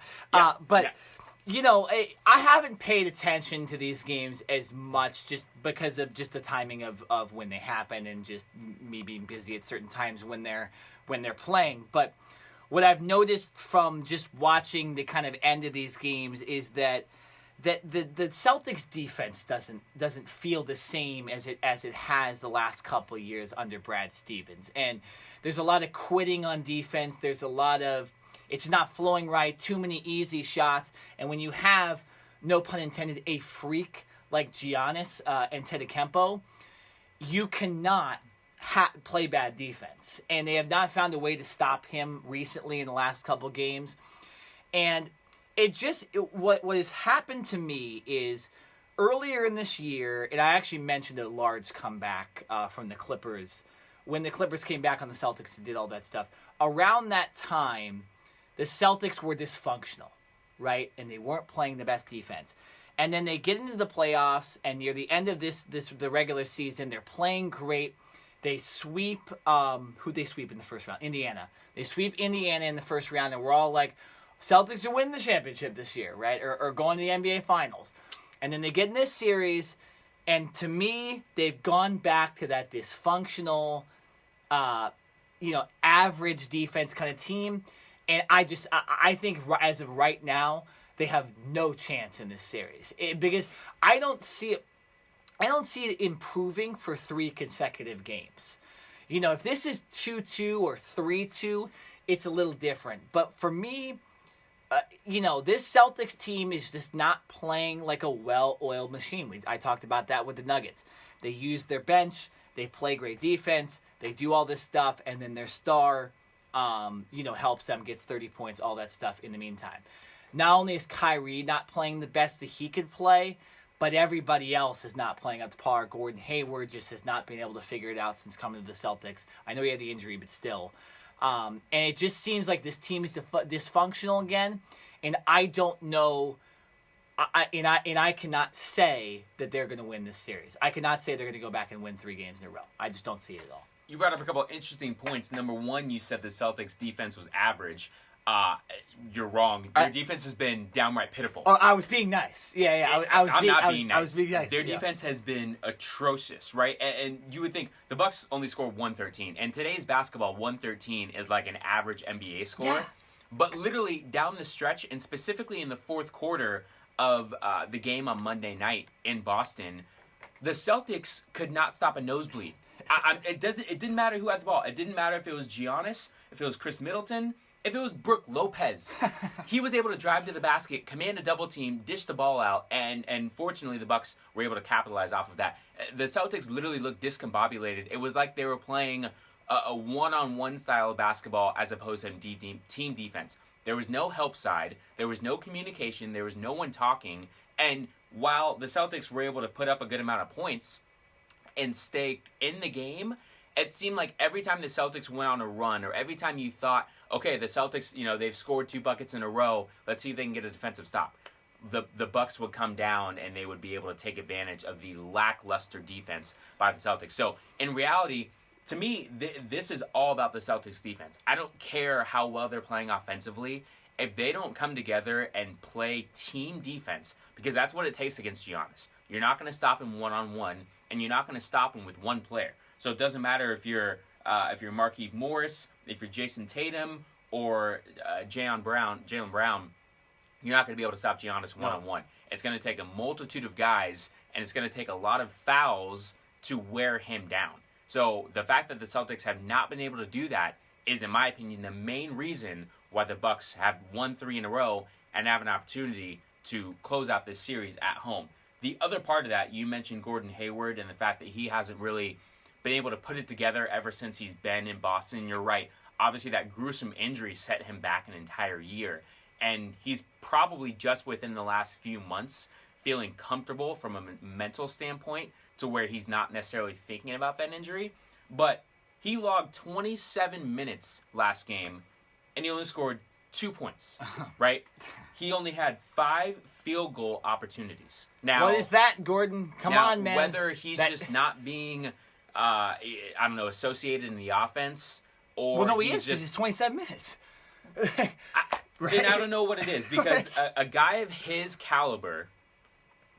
I haven't paid attention to these games as much just because of just the timing of when they happen and just me being busy at certain times when they're playing. But what I've noticed from just watching the kind of end of these games is that the Celtics defense doesn't feel the same as it has the last couple of years under Brad Stevens. And there's a lot of quitting on defense. There's a lot of it's not flowing right, too many easy shots. And when you have, no pun intended, a freak like Giannis and Antetokuonmpo, you cannot play bad defense. And they have not found a way to stop him recently in the last couple games. And what has happened to me is earlier in this year, and I actually mentioned a large comeback from the Clippers, when the Clippers came back on the Celtics and did all that stuff. Around that time, the Celtics were dysfunctional, right? And they weren't playing the best defense. And then they get into the playoffs, and near the end of the regular season, they're playing great. They sweep, who'd they sweep in the first round? Indiana. They sweep Indiana in the first round, and we're all like, Celtics are winning the championship this year, right? Or going to the NBA Finals. And then they get in this series, and to me, they've gone back to that dysfunctional, average defense kind of team. And I think as of right now, they have no chance in this series because I don't see it improving for 3 consecutive games. If this is 2-2 or 3-2, it's a little different. But for me, this Celtics team is just not playing like a well-oiled machine. I talked about that with the Nuggets. They use their bench, they play great defense, they do all this stuff, and then their star helps them, gets 30 points, all that stuff in the meantime. Not only is Kyrie not playing the best that he could play, but everybody else is not playing up to par. Gordon Hayward just has not been able to figure it out since coming to the Celtics. I know he had the injury, but still. And it just seems like this team is dysfunctional again, and I don't know. I cannot say that they're going to win this series. I cannot say they're going to go back and win 3 games in a row. I just don't see it at all. You brought up a couple of interesting points. Number one, you said the Celtics defense was average. You're wrong. Their defense has been downright pitiful. Oh, I was being nice. Yeah. I'm not being nice. I was being nice. Their defense has been atrocious, right? And you would think the Bucks only scored 113. And today's basketball, 113 is like an average NBA score. Yeah. But literally down the stretch, and specifically in the fourth quarter of the game on Monday night in Boston, the Celtics could not stop a nosebleed. It didn't matter who had the ball. It didn't matter if it was Giannis, if it was Chris Middleton, if it was Brook Lopez. He was able to drive to the basket, command a double team, dish the ball out, and fortunately the Bucks were able to capitalize off of that. The Celtics literally looked discombobulated. It was like they were playing a one-on-one style of basketball as opposed to team defense. There was no help side. There was no communication. There was no one talking. And while the Celtics were able to put up a good amount of points and stay in the game, it seemed like every time the Celtics went on a run, or every time you thought, okay, the Celtics, they've scored 2 buckets in a row, let's see if they can get a defensive stop. The Bucks would come down and they would be able to take advantage of the lackluster defense by the Celtics. So in reality, to me, this is all about the Celtics defense. I don't care how well they're playing offensively. If they don't come together and play team defense, because that's what it takes against Giannis. You're not going to stop him one-on-one, and you're not going to stop him with one player. So it doesn't matter if you're Markieff Morris, if you're Jason Tatum, or Jaylen Brown. You're not going to be able to stop Giannis one-on-one. It's going to take a multitude of guys, and it's going to take a lot of fouls to wear him down. So the fact that the Celtics have not been able to do that is, in my opinion, the main reason why the Bucks have won 3 in a row and have an opportunity to close out this series at home. The other part of that, you mentioned Gordon Hayward and the fact that he hasn't really been able to put it together ever since he's been in Boston. You're right. Obviously, that gruesome injury set him back an entire year. And he's probably just within the last few months feeling comfortable from a mental standpoint to where he's not necessarily thinking about that injury. But he logged 27 minutes last game, and he only scored 2 points, right? He only had 5 field goal opportunities. Now, what is that, Gordon? Come on, man. Whether he's just not being, associated in the offense, or well, no, he is because it's 27 minutes. Right? And I don't know what it is because a guy of his caliber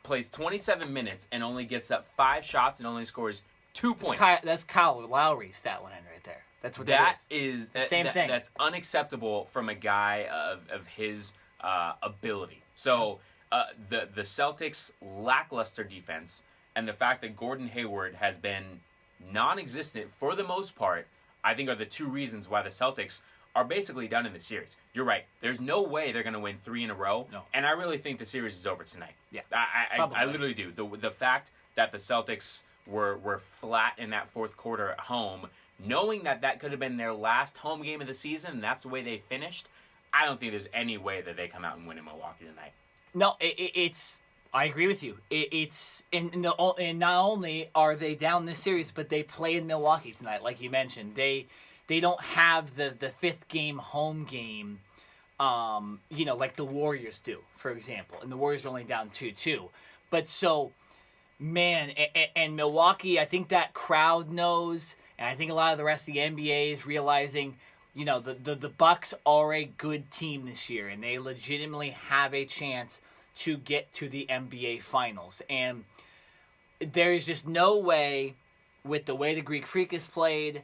plays 27 minutes and only gets up 5 shots and only scores 2 points. That's Kyle Lowry's stat line right there. That's what that is. is. The same thing. That's unacceptable from a guy of his ability. So the Celtics' lackluster defense and the fact that Gordon Hayward has been non-existent for the most part, I think are the 2 reasons why the Celtics are basically done in the series. You're right. There's no way they're going to win 3 in a row. No. And I really think the series is over tonight. Yeah. I literally do. The fact that the Celtics were flat in that fourth quarter at home, knowing that could have been their last home game of the season, and that's the way they finished, I don't think there's any way that they come out and win in Milwaukee tonight. No, it's. I agree with you. And not only are they down this series, but they play in Milwaukee tonight, like you mentioned. They don't have the 5th game home game, like the Warriors do, for example. And the Warriors are only down 2-2. But so, man, and Milwaukee, I think that crowd knows, and I think a lot of the rest of the NBA is realizing, the Bucks are a good team this year, and they legitimately have a chance to get to the NBA Finals. And there's just no way, with the way the Greek Freak has played,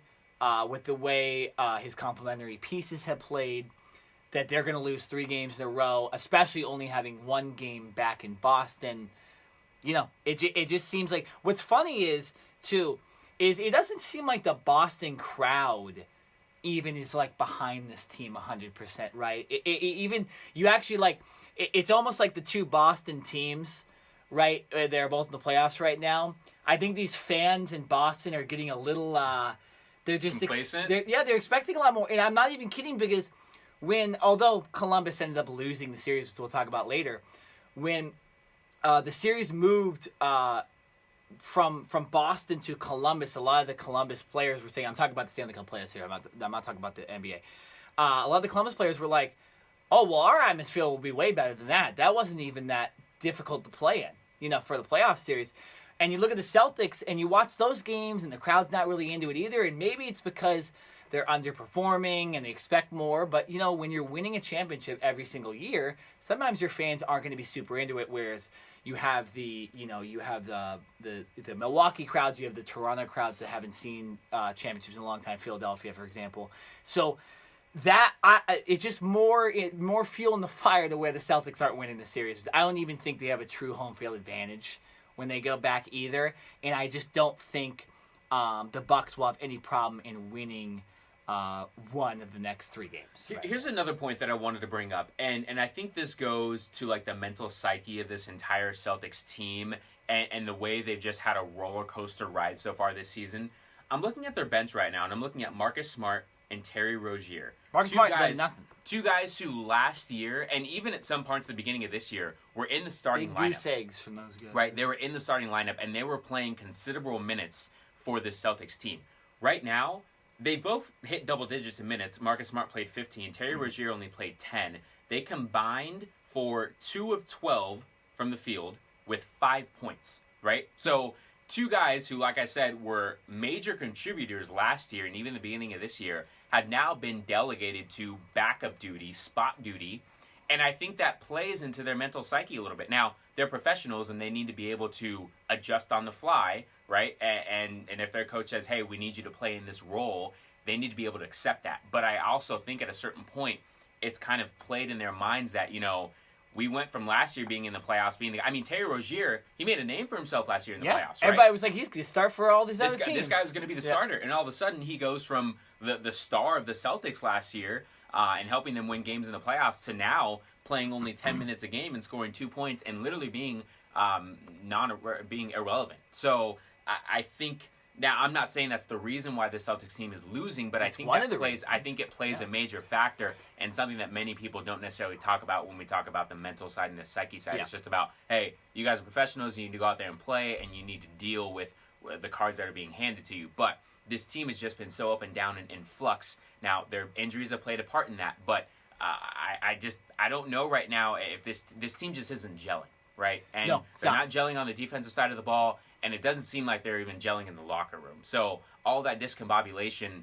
with the way his complementary pieces have played, that they're going to lose 3 games in a row, especially only having 1 game back in Boston. It just seems like... What's funny is it doesn't seem like the Boston crowd even is, behind this team 100%, right? Even... You actually, it's almost like the 2 Boston teams, right? They're both in the playoffs right now. I think these fans in Boston are getting a little... they're just... Complacent? They're expecting a lot more. And I'm not even kidding because although Columbus ended up losing the series, which we'll talk about later, when the series moved from Boston to Columbus, a lot of the Columbus players were saying, I'm talking about the Stanley Cup Playoffs here, I'm not talking about the NBA. A lot of the Columbus players were like, oh, well, our atmosphere will be way better than that. That wasn't even that difficult to play in, for the playoff series. And you look at the Celtics and you watch those games and the crowd's not really into it either. And maybe it's because they're underperforming and they expect more. But, when you're winning a championship every single year, sometimes your fans aren't going to be super into it. Whereas you have the Milwaukee crowds, you have the Toronto crowds that haven't seen championships in a long time, Philadelphia, for example. So that it's just more fuel in the fire the way the Celtics aren't winning the series. I don't even think they have a true home field advantage when they go back either, and I just don't think the Bucks will have any problem in winning one of the next 3 games. Right? Here's another point that I wanted to bring up, and I think this goes to the mental psyche of this entire Celtics team and the way they've just had a roller coaster ride so far this season. I'm looking at their bench right now, and I'm looking at Marcus Smart and Terry Rozier. Marcus Smart does nothing. 2 guys who last year, and even at some parts at the beginning of this year, were in the starting lineup. Goose eggs from those guys. Right, they were in the starting lineup, and they were playing considerable minutes for the Celtics team. Right now, they both hit double digits in minutes. Marcus Smart played 15. Terry Rozier only played 10. They combined for 2 of 12 from the field with 5 points, right? So 2 guys who, like I said, were major contributors last year and even the beginning of this year have now been delegated to backup duty, spot duty, and I think that plays into their mental psyche a little bit. Now, they're professionals and they need to be able to adjust on the fly, right? And if their coach says, hey, we need you to play in this role, they need to be able to accept that. But I also think at a certain point, it's kind of played in their minds that, we went from last year being in the playoffs, Terry Rozier, he made a name for himself last year in the playoffs, right? Everybody was like, he's going to start for all these other teams. This guy was going to be the starter, and all of a sudden he goes from the star of the Celtics last year and helping them win games in the playoffs to now playing only 10 minutes a game and scoring 2 points and literally being being irrelevant. So I think... Now, I'm not saying that's the reason why the Celtics team is losing, but I think it plays a major factor and something that many people don't necessarily talk about when we talk about the mental side and the psyche side. Yeah. It's just about, hey, you guys are professionals, you need to go out there and play, and you need to deal with the cards that are being handed to you. But this team has just been so up and down and in flux. Now, their injuries have played a part in that, but I don't know right now if this team just isn't gelling, right? And they're not gelling on the defensive side of the ball. And it doesn't seem like they're even gelling in the locker room. So all that discombobulation,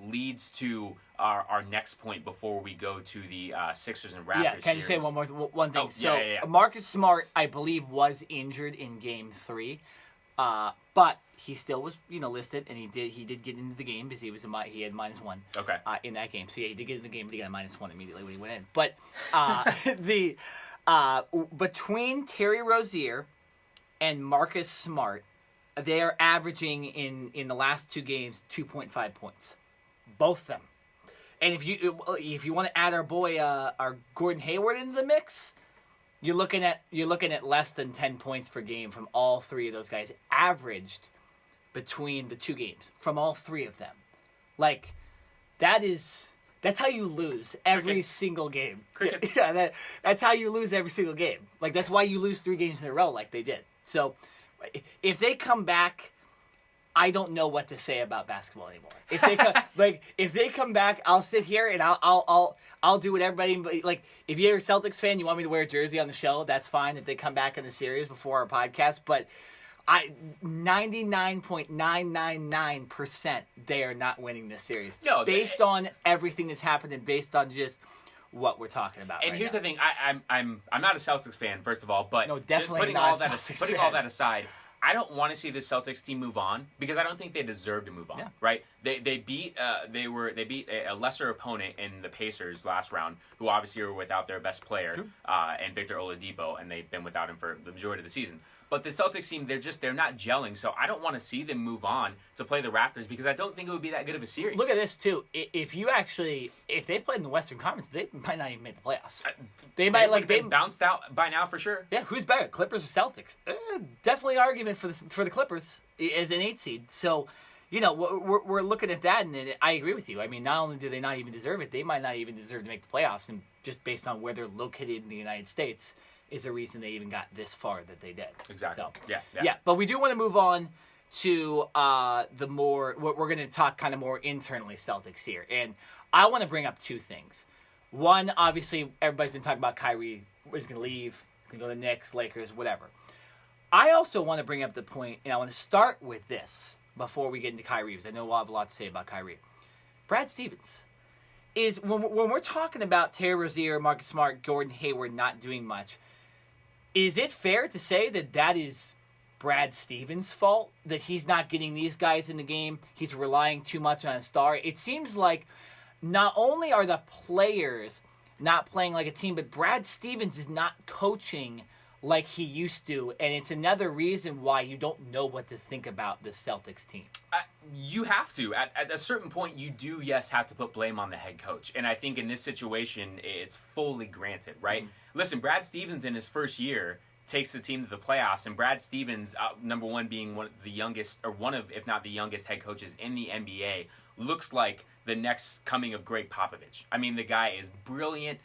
leads to our next point before we go to the Sixers and Raptors. Yeah, can I just say one thing? Oh, so yeah. Marcus Smart, I believe, was injured in Game 3, but he still was listed, and he did get into the game because he had -1. Okay. In that game. So yeah, he did get in the game, but he got a -1 immediately when he went in. But between Terry Rozier and Marcus Smart, they are averaging in the last 2 games 2.5 points, both of them. And if you want to add our boy our Gordon Hayward into the mix, you're looking at less than 10 points per game from all 3 of those guys averaged between the 2 games from all 3 of them. Like that's how you lose every single game. Crickets. Yeah, that's how you lose every single game. Like that's why you lose 3 games in a row like they did. So if they come back, I don't know what to say about basketball anymore. If they come back, I'll sit here and I'll do what everybody like. If you're a Celtics fan, you want me to wear a jersey on the show, that's fine. If they come back in the series before our podcast, but 99.999% they are not winning this series. No, based on everything that's happened and based on just what we're talking about. And here's the thing: I'm not a Celtics fan, first of all, but no, definitely putting not all that aside, I don't want to see the Celtics team move on because I don't think they deserve to move on. Yeah. Right? They beat a lesser opponent in the Pacers last round, who obviously were without their best player, and Victor Oladipo, and they've been without him for the majority of the season. But the Celtics team, they're not gelling, so I don't want to see them move on to play the Raptors because I don't think it would be that good of a series. Look at this too. If they played in the Western Conference, they might not even make the playoffs. They might been bounced out by now for sure. Yeah, who's better, Clippers or Celtics? Definitely argument for the Clippers as an 8 seed. So, we're looking at that, and I agree with you. I mean, not only do they not even deserve it, they might not even deserve to make the playoffs, and just based on where they're located in the United States is the reason they even got this far that they did. Exactly. So, Yeah. But we do want to move on to we're going to talk kind of more internally Celtics here. And I want to bring up 2 things. One, obviously, everybody's been talking about Kyrie is going to leave. He's going to go to the Knicks, Lakers, whatever. I also want to bring up the point, and I want to start with this before we get into Kyrie, because I know we'll have a lot to say about Kyrie. Brad Stevens is, when we're talking about Terry Rozier, Marcus Smart, Gordon Hayward not doing much, is it fair to say that is Brad Stevens' fault, that he's not getting these guys in the game? He's relying too much on a star. It seems like not only are the players not playing like a team, but Brad Stevens is not coaching like he used to, and it's another reason why you don't know what to think about the Celtics team. You have to. At a certain point, you do, have to put blame on the head coach. And I think in this situation, it's fully granted, right? Mm-hmm. Listen, Brad Stevens in his first year takes the team to the playoffs, and Brad Stevens, number one, being one of the youngest, or one of, if not the youngest head coaches in the NBA, looks like the next coming of Greg Popovich. I mean, the guy is brilliant,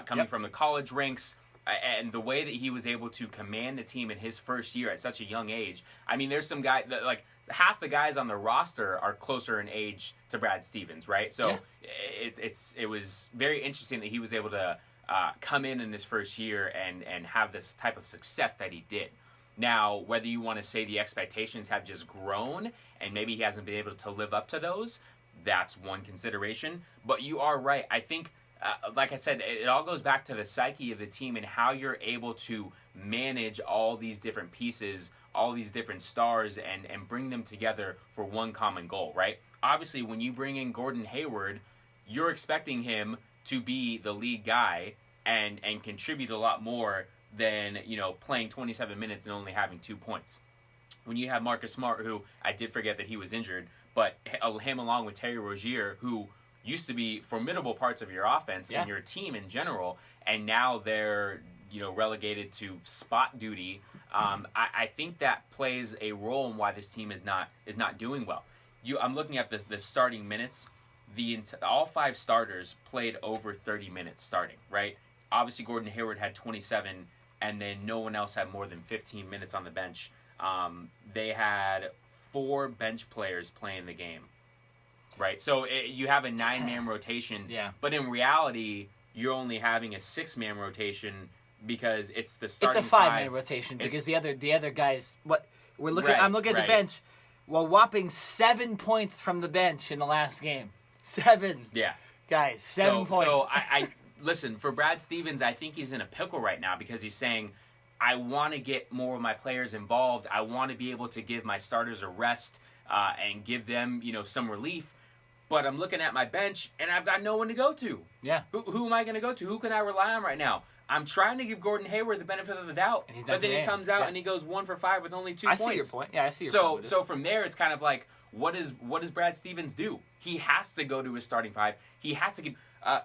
coming from the college ranks. And the way that he was able to command the team in his first year at such a young age. I mean, there's some guy that, like, half the guys on the roster are closer in age to Brad Stevens, right? So it was very interesting that he was able to come in his first year and have this type of success that he did. Now, whether you want to say the expectations have just grown and maybe he hasn't been able to live up to those, that's one consideration. But you are right. I think, like I said, it all goes back to the psyche of the team and how you're able to manage all these different pieces, all these different stars, and bring them together for one common goal, right? Obviously, when you bring in Gordon Hayward, you're expecting him to be the lead guy and contribute a lot more than, playing 27 minutes and only having 2 points. When you have Marcus Smart, who I did forget that he was injured, but him along with Terry Rozier, who used to be formidable parts of your offense and your team in general, and now they're relegated to spot duty. I think that plays a role in why this team is not doing well. I'm looking at the starting minutes. All 5 starters played over 30 minutes starting, right? Obviously, Gordon Hayward had 27, and then no one else had more than 15 minutes on the bench. They had 4 bench players playing the game. Right, so you have a 9-man rotation, but in reality, you're only having a 6-man rotation because it's the starting. It's a 5-man rotation because the other guys. What we're looking, I'm looking at the bench. Well, whopping 7 points from the bench in the last game. 7. Yeah. Guys, 7 points. So I listen, for Brad Stevens, I think he's in a pickle right now because he's saying, I want to get more of my players involved. I want to be able to give my starters a rest and give them, some relief. But I'm looking at my bench, and I've got no one to go to. Yeah. Who am I going to go to? Who can I rely on right now? I'm trying to give Gordon Hayward the benefit of the doubt, but then he comes out and he goes 1 for 5 with only 2 points. I see your point. Yeah, I see your point. So from there, it's kind of like, what does Brad Stevens do? He has to go to his starting 5. He has to give.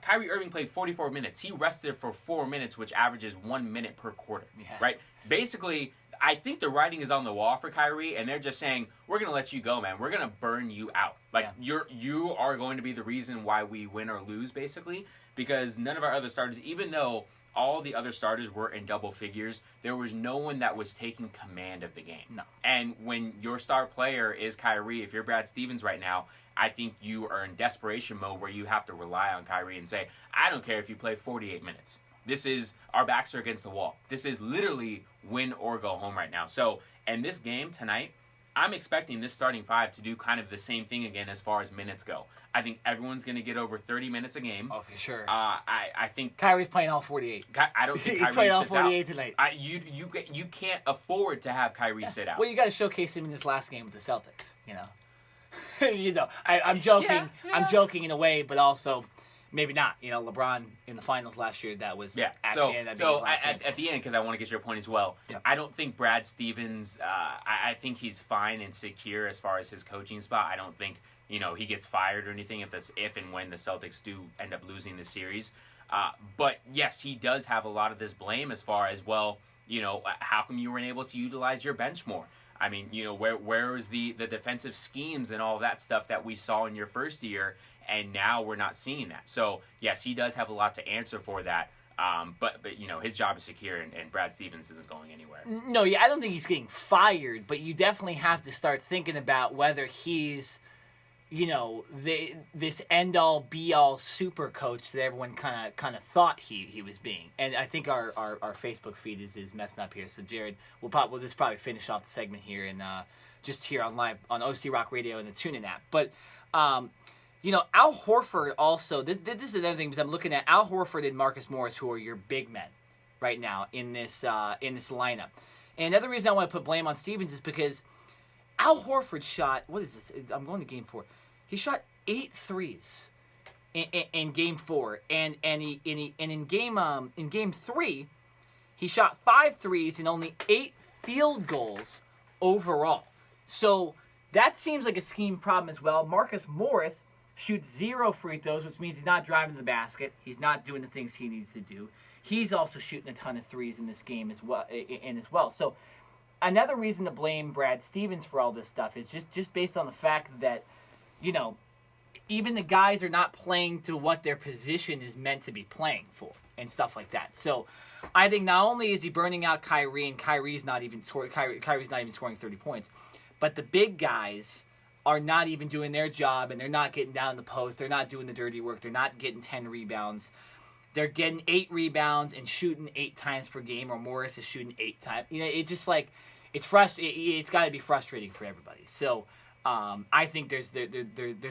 Kyrie Irving played 44 minutes. He rested for 4 minutes, which averages 1 minute per quarter. Yeah. Right? Basically, I think the writing is on the wall for Kyrie, and they're just saying, we're going to let you go, man. We're going to burn you out. You are going to be the reason why we win or lose, basically, because none of our other starters, even though all the other starters were in double figures, there was no one that was taking command of the game. No. And when your star player is Kyrie, if you're Brad Stevens right now, I think you are in desperation mode where you have to rely on Kyrie and say, I don't care if you play 48 minutes. This is, our backs are against the wall. This is literally win or go home right now. So, and this game tonight, I'm expecting this starting 5 to do kind of the same thing again as far as minutes go. I think everyone's going to get over 30 minutes a game. Oh, for sure. I think Kyrie's playing all 48. I don't think Kyrie He's playing all sits 48 out. tonight. You can't afford to have Kyrie sit out. Well, you got to showcase him in this last game with the Celtics. I'm joking. Yeah. I'm joking in a way, but also maybe not. LeBron in the finals last year, that was actually ended up being his last game. At the end, because I want to get your point as well, I don't think Brad Stevens, I think he's fine and secure as far as his coaching spot. I don't think, he gets fired or anything if and when the Celtics do end up losing the series. But yes, he does have a lot of this blame as far as, well, how come you weren't able to utilize your bench more? I mean, where was the defensive schemes and all that stuff that we saw in your first year, and now we're not seeing that. So, yes, he does have a lot to answer for that. But his job is secure, and Brad Stevens isn't going anywhere. No, I don't think he's getting fired, but you definitely have to start thinking about whether he's, this end-all, be-all super coach that everyone kind of thought he was being. And I think our Facebook feed is messing up here. So, Jared, we'll just probably finish off the segment here and just here on live on OC Rock Radio and the TuneIn app. But Al Horford also, this is another thing, because I'm looking at Al Horford and Marcus Morris, who are your big men right now in this lineup. And another reason I want to put blame on Stevens is because Al Horford shot, what is this? I'm going to game 4. He shot 8 threes in game 4, and in game 3, he shot 5 threes and only 8 field goals overall. So that seems like a scheme problem as well. Marcus Morris shoots 0 free throws, which means he's not driving to the basket. He's not doing the things he needs to do. He's also shooting a ton of threes in this game as well. So another reason to blame Brad Stevens for all this stuff is just based on the fact that, even the guys are not playing to what their position is meant to be playing for and stuff like that. So I think not only is he burning out Kyrie, and Kyrie's not even scoring 30 points, but the big guys are not even doing their job, and they're not getting down the post. They're not doing the dirty work. They're not getting 10 rebounds. They're getting 8 rebounds and shooting 8 times per game, or Morris is shooting 8 times. It's just like, it's it's got to be frustrating for everybody. So I think there's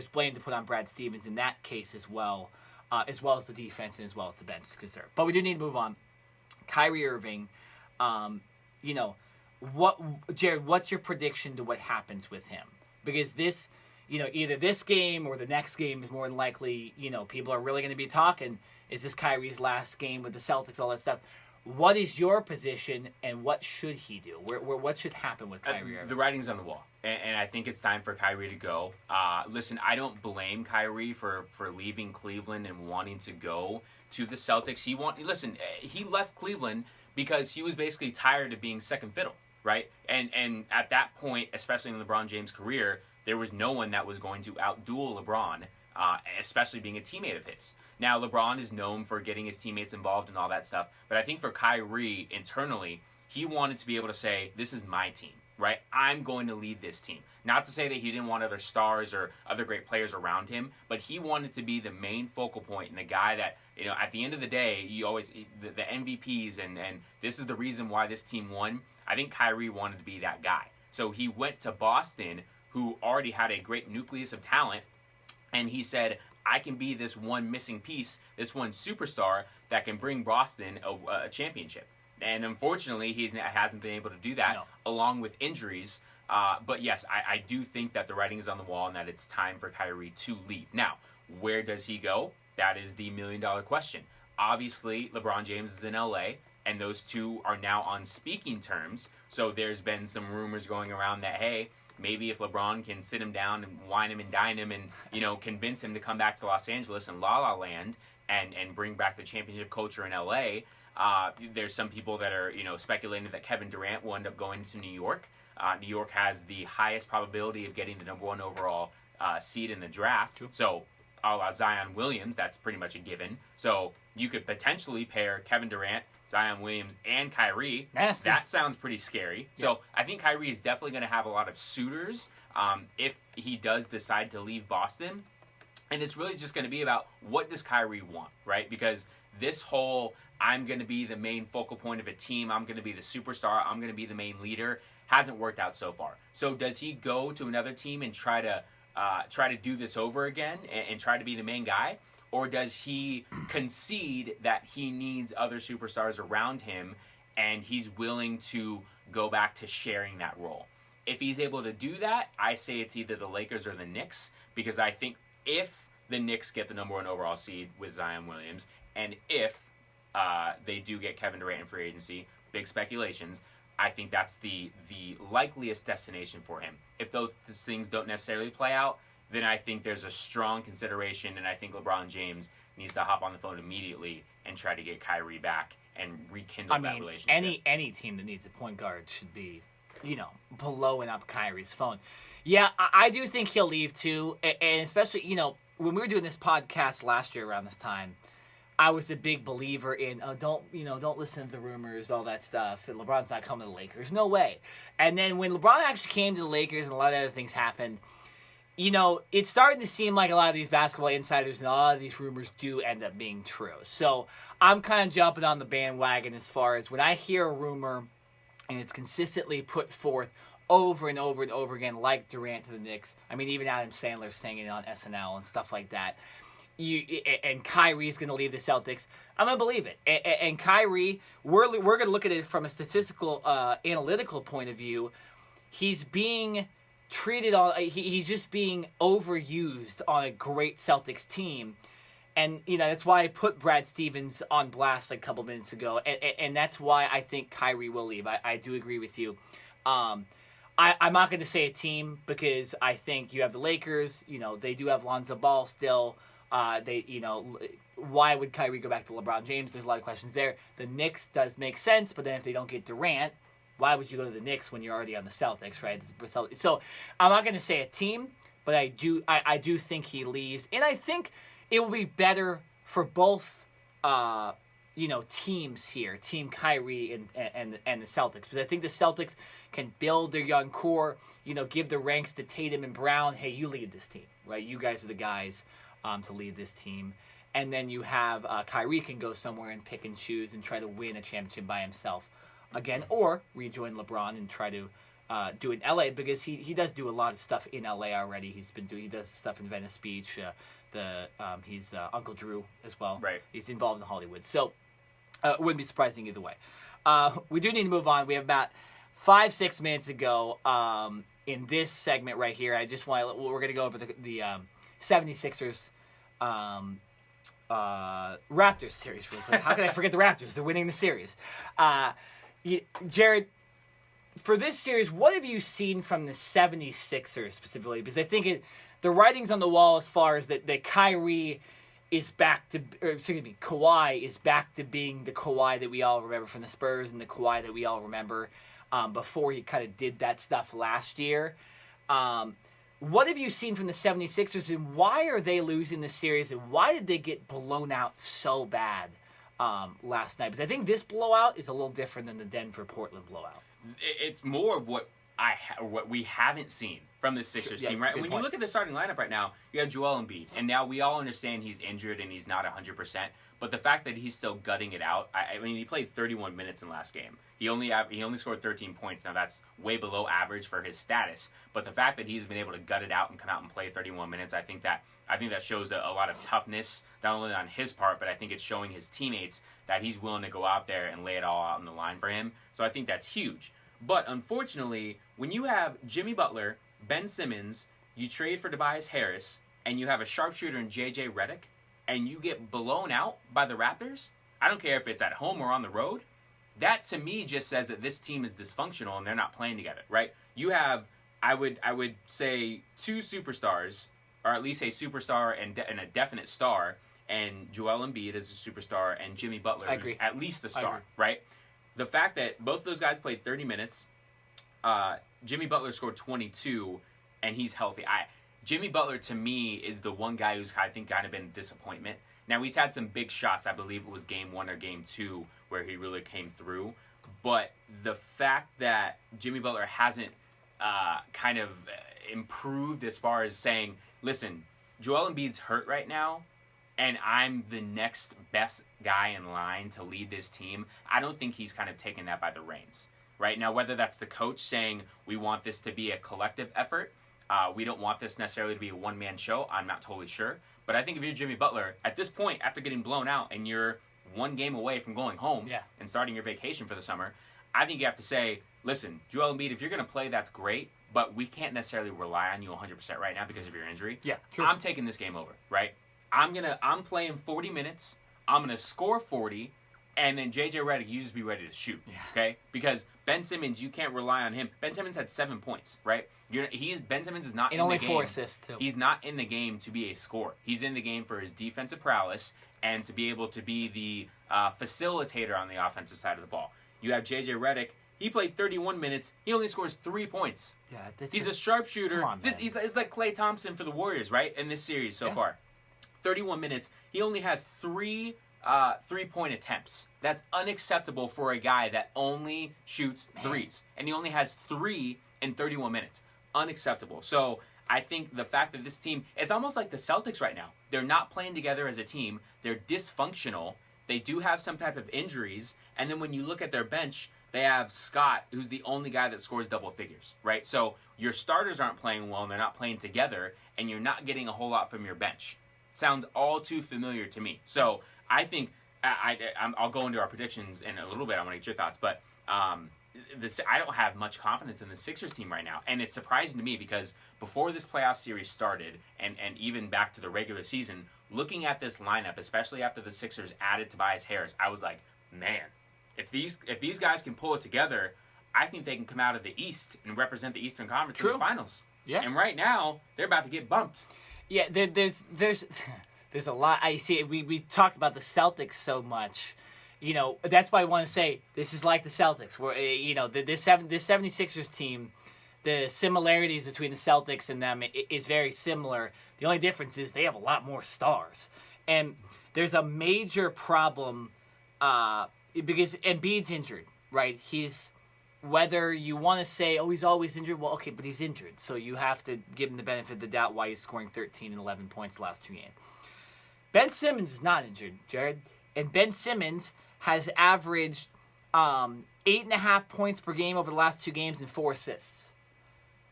blame to put on Brad Stevens in that case as well as the defense and as well as the bench is concerned. But we do need to move on. Kyrie Irving, Jared, what's your prediction to what happens with him? Because this, either this game or the next game is more than likely, people are really going to be talking, is this Kyrie's last game with the Celtics, all that stuff. What is your position, and what should he do? What should happen with Kyrie Irving? The writing's on the wall, and I think it's time for Kyrie to go. Listen, I don't blame Kyrie for leaving Cleveland and wanting to go to the Celtics. He left Cleveland because he was basically tired of being second fiddle, right? And at that point, especially in LeBron James' career, there was no one that was going to outduel LeBron, especially being a teammate of his. Now, LeBron is known for getting his teammates involved and all that stuff, but I think for Kyrie, internally, he wanted to be able to say, this is my team, right? I'm going to lead this team. Not to say that he didn't want other stars or other great players around him, but he wanted to be the main focal point and the guy that, at the end of the day, the MVPs, and this is the reason why this team won. I think Kyrie wanted to be that guy. So he went to Boston, who already had a great nucleus of talent, and he said, I can be this one missing piece, this one superstar that can bring Boston a championship. And unfortunately, he hasn't been able to do that, along with injuries. But yes, I do think that the writing is on the wall and that it's time for Kyrie to leave. Now, where does he go? That is the million-dollar question. Obviously, LeBron James is in LA, and those two are now on speaking terms. So there's been some rumors going around that, hey, maybe if LeBron can sit him down and wine him and dine him and, convince him to come back to Los Angeles and La La Land and bring back the championship culture in LA, there's some people that are, speculating that Kevin Durant will end up going to New York. New York has the highest probability of getting the number 1 overall seed in the draft. True. So, a la Zion Williams, that's pretty much a given. So, you could potentially pair Kevin Durant, Zion Williams, and Kyrie. Nasty. That sounds pretty scary. Yeah. So, I think Kyrie is definitely going to have a lot of suitors if he does decide to leave Boston. And it's really just going to be about what does Kyrie want, right? Because this whole, I'm going to be the main focal point of a team, I'm going to be the superstar, I'm going to be the main leader, hasn't worked out so far. So does he go to another team and try to do this over again and try to be the main guy? Or does he concede that he needs other superstars around him and he's willing to go back to sharing that role? If he's able to do that, I say it's either the Lakers or the Knicks, because I think if the Knicks get the number 1 overall seed with Zion Williams, and if they do get Kevin Durant in free agency, big speculations, I think that's the likeliest destination for him. If those things don't necessarily play out, then I think there's a strong consideration, and I think LeBron James needs to hop on the phone immediately and try to get Kyrie back and rekindle that relationship. Any team that needs a point guard should be, blowing up Kyrie's phone. Yeah, I do think he'll leave too, and especially, when we were doing this podcast last year around this time, I was a big believer in don't listen to the rumors, all that stuff. And LeBron's not coming to the Lakers, no way. And then when LeBron actually came to the Lakers and a lot of other things happened, it's starting to seem like a lot of these basketball insiders and a lot of these rumors do end up being true. So I'm kind of jumping on the bandwagon as far as when I hear a rumor and it's consistently put forth over and over and over again, like Durant to the Knicks. I mean, even Adam Sandler saying it on SNL and stuff like that. And Kyrie's going to leave the Celtics. I'm going to believe it. And Kyrie, we're going to look at it from a statistical, analytical point of view. He's being treated he's just being overused on a great Celtics team. And, that's why I put Brad Stevens on blast like a couple minutes ago. And that's why I think Kyrie will leave. I do agree with you. I'm not going to say a team because I think you have the Lakers. They do have Lonzo Ball still. Why would Kyrie go back to LeBron James? There's a lot of questions there. The Knicks does make sense, but then if they don't get Durant, why would you go to the Knicks when you're already on the Celtics, right? So I'm not going to say a team, but I do think he leaves, and I think it will be better for both, teams here, Team Kyrie and the Celtics, because I think the Celtics can build their young core, give the ranks to Tatum and Brown. Hey, you lead this team, right? You guys are the guys to lead this team. And then you have Kyrie can go somewhere and pick and choose and try to win a championship by himself again, or rejoin LeBron and try to do it in LA, because he does do a lot of stuff in LA already. He does stuff in Venice Beach. He's Uncle Drew as well. Right. He's involved in Hollywood. So it wouldn't be surprising either way. We do need to move on. We have about 5-6 minutes ago in this segment right here. We're going to go over the 76ers Raptors series real quick. How could I forget the Raptors? They're winning the series. Jared, for this series, what have you seen from the 76ers specifically? Because I think the writing's on the wall as far as that Kyrie is back to, Kawhi is back to being the Kawhi that we all remember from the Spurs and the Kawhi that we all remember before he kind of did that stuff last year. What have you seen from the 76ers, and why are they losing the series, and why did they get blown out so bad last night? Because I think this blowout is a little different than the Denver-Portland blowout. It's more of what what we haven't seen from the Sixers Yeah, team, right? good When point. you look at the starting lineup right now, you have Joel Embiid, and now we all understand he's injured and he's not 100%. But the fact that he's still gutting it out, I mean, he played 31 minutes in the last game. He only scored 13 points. Now that's way below average for his status. But the fact that he's been able to gut it out and come out and play 31 minutes, I think that shows a lot of toughness, not only on his part, but I think it's showing his teammates that he's willing to go out there and lay it all out on the line for him. So I think that's huge. But unfortunately, when you have Jimmy Butler, Ben Simmons, you trade for Tobias Harris, and you have a sharpshooter in J.J. Redick, and you get blown out by the Raptors, I don't care if it's at home or on the road, that to me just says that this team is dysfunctional and they're not playing together, right? You have, I would say, 2 superstars, or at least a superstar and a definite star, and Joel Embiid is a superstar, and Jimmy Butler is at least a star, right? The fact that both those guys played 30 minutes, Jimmy Butler scored 22, and he's healthy. Jimmy Butler, to me, is the one guy who's, I think, kind of been a disappointment. Now, he's had some big shots. I believe it was game 1 or game 2 where he really came through. But the fact that Jimmy Butler hasn't kind of improved as far as saying, listen, Joel Embiid's hurt right now, and I'm the next best guy in line to lead this team, I don't think he's kind of taken that by the reins. Right now, whether that's the coach saying we want this to be a collective effort, we don't want this necessarily to be a one-man show, I'm not totally sure. But I think if you're Jimmy Butler, at this point, after getting blown out and you're 1 game away from going home and starting your vacation for the summer, I think you have to say, listen, Joel Embiid, if you're going to play, that's great, but we can't necessarily rely on you 100% right now because of your injury. Yeah, true. I'm taking this game over, right? I'm playing 40 minutes, I'm going to score 40, and then J.J. Redick, you just be ready to shoot, okay? Because Ben Simmons, you can't rely on him. Ben Simmons had 7 points, right? Ben Simmons is not in the game. And only 4 assists, too. He's not in the game to be a scorer. He's in the game for his defensive prowess and to be able to be the facilitator on the offensive side of the ball. You have J.J. Redick. He played 31 minutes. He only scores 3 points. Yeah, he's a sharpshooter. Come on, man. It's like Klay Thompson for the Warriors, right? In this series so far. 31 minutes. He only has 3 3-point attempts. That's unacceptable for a guy that only shoots threes. And he only has 3 in 31 minutes. Unacceptable. So I think the fact that this team, it's almost like the Celtics right now. They're not playing together as a team. They're dysfunctional. They do have some type of injuries. And then when you look at their bench, they have Scott, who's the only guy that scores double figures, right? So your starters aren't playing well and they're not playing together, and you're not getting a whole lot from your bench. Sounds all too familiar to me. So I think I'll go into our predictions in a little bit. I want to get your thoughts, but I don't have much confidence in the Sixers team right now, and it's surprising to me because before this playoff series started, and even back to the regular season, looking at this lineup, especially after the Sixers added Tobias Harris, I was like, man, if these guys can pull it together, I think they can come out of the East and represent the Eastern Conference in the finals. Yeah, and right now they're about to get bumped. Yeah, there's a lot. I see. We talked about the Celtics so much. You know, that's why I want to say this is like the Celtics. Where this 76ers team, the similarities between the Celtics and them is very similar. The only difference is they have a lot more stars, and there's a major problem because Embiid's injured, right? Whether you want to say, oh, he's always injured, well, okay, but he's injured, so you have to give him the benefit of the doubt why he's scoring 13 and 11 points the last 2 games. Ben Simmons is not injured, Jared, and Ben Simmons has averaged 8.5 points per game over the last 2 games and 4 assists.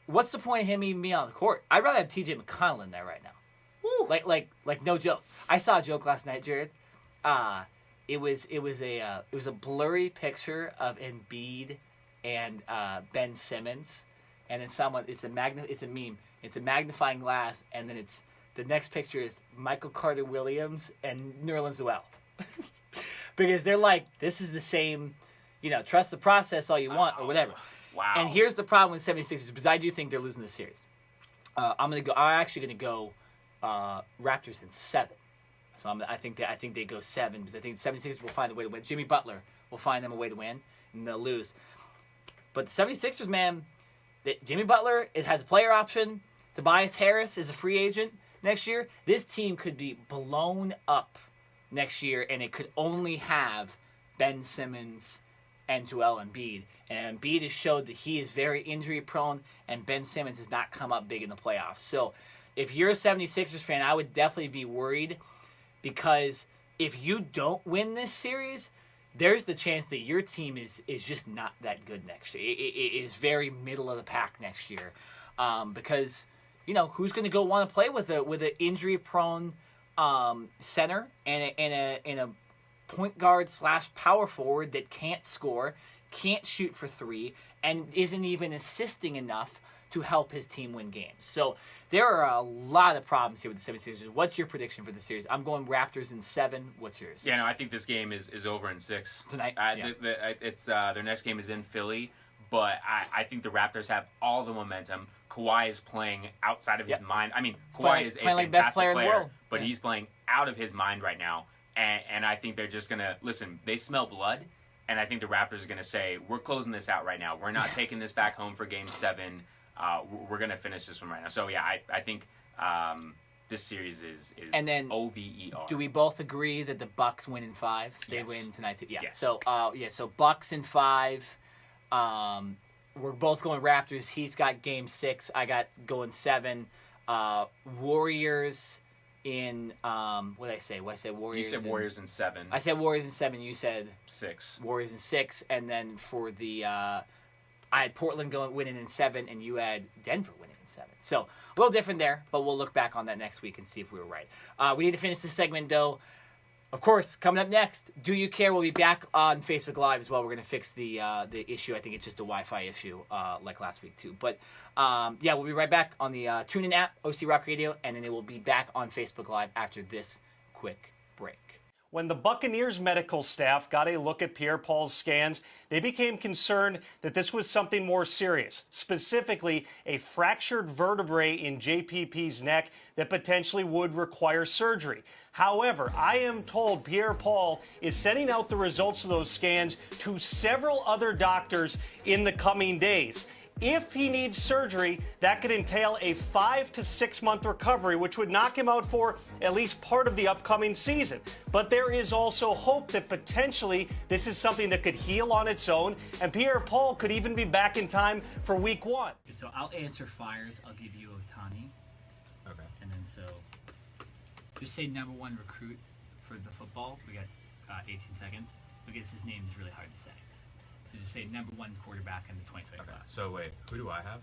What's the point of him even being on the court? I'd rather have T.J. McConnell in there right now. Woo. Like no joke. I saw a joke last night, Jared. It was a blurry picture of Embiid and Ben Simmons, and then it's a meme. It's a magnifying glass, and then the next picture is Michael Carter Williams and Nerlens Noel. Because they're like, this is the same, trust the process all you want or whatever. Wow. And here's the problem with 76ers, because I do think they're losing the series. I'm actually going to go Raptors in 7. So I think they go 7 because I think the 76ers will find a way to win. Jimmy Butler will find them a way to win, and they'll lose. But the 76ers, man, Jimmy Butler has a player option. Tobias Harris is a free agent next year. This team could be blown up next year, and it could only have Ben Simmons and Joel Embiid. And Embiid has showed that he is very injury prone, and Ben Simmons has not come up big in the playoffs. So if you're a 76ers fan, I would definitely be worried, because if you don't win this series, there's the chance that your team is just not that good next year. It is very middle of the pack next year, because who's going to go want to play with an injury prone center and a point guard / power forward that can't score, can't shoot for three, and isn't even assisting enough to help his team win games. So there are a lot of problems here with the 76ers. What's your prediction for the series? I'm going Raptors in 7. What's yours? Yeah, no, I think this game is over in 6 tonight. It's their next game is in Philly, but I think the Raptors have all the momentum. Kawhi is playing outside of his mind. I mean, Kawhi is a fantastic best player in the world, but he's playing out of his mind right now. And I think they're just gonna listen. They smell blood, and I think the Raptors are gonna say, "We're closing this out right now. We're not taking this back home for Game 7. We're gonna finish this one right now." So yeah, I think this series is and then over. Do we both agree that the Bucks win in 5? They Yes. win tonight too. Yeah. Yes. So so Bucks in 5. We're both going Raptors. He's got Game 6. I got going 7. Warriors in what did I say? Warriors. You said Warriors in 7. I said Warriors in 7. You said 6. Warriors in 6, and then for the I had Portland winning in 7, and you had Denver winning in 7. So a little different there, but we'll look back on that next week and see if we were right. We need to finish this segment, though. Of course, coming up next, Do You Care? We'll be back on Facebook Live as well. We're going to fix the issue. I think it's just a Wi-Fi issue like last week, too. But, we'll be right back on the TuneIn app, OC Rock Radio, and then it will be back on Facebook Live after this quick break. When the Buccaneers medical staff got a look at Pierre-Paul's scans, they became concerned that this was something more serious, specifically a fractured vertebrae in JPP's neck that potentially would require surgery. However, I am told Pierre-Paul is sending out the results of those scans to several other doctors in the coming days. If he needs surgery, that could entail a 5 to 6 month recovery, which would knock him out for at least part of the upcoming season. But there is also hope that potentially this is something that could heal on its own, and Pierre-Paul could even be back in time for Week 1. So I'll answer Fiers. I'll give you Ohtani. Okay. And then just say number 1 recruit for the football. We got 18 seconds. Because his name is really hard to say. So just say number 1 quarterback in the 2020 class. So wait, who do I have?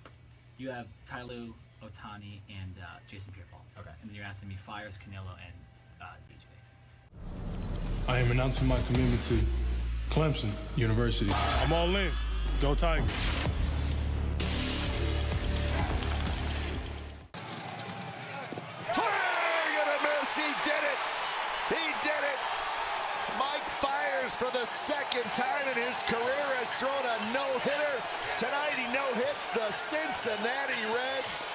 You have Tyloo, Ohtani, and Jason Pierre-Paul. Okay. And then you're asking me Fiers, Canelo, and DJ. I am announcing my commitment to Clemson University. I'm all in. Go Tigers. Swing and a miss. He did it. He did it. Mike Fiers, for the second time in his career, has thrown a no-hitter. Tonight he no-hits the Cincinnati Reds.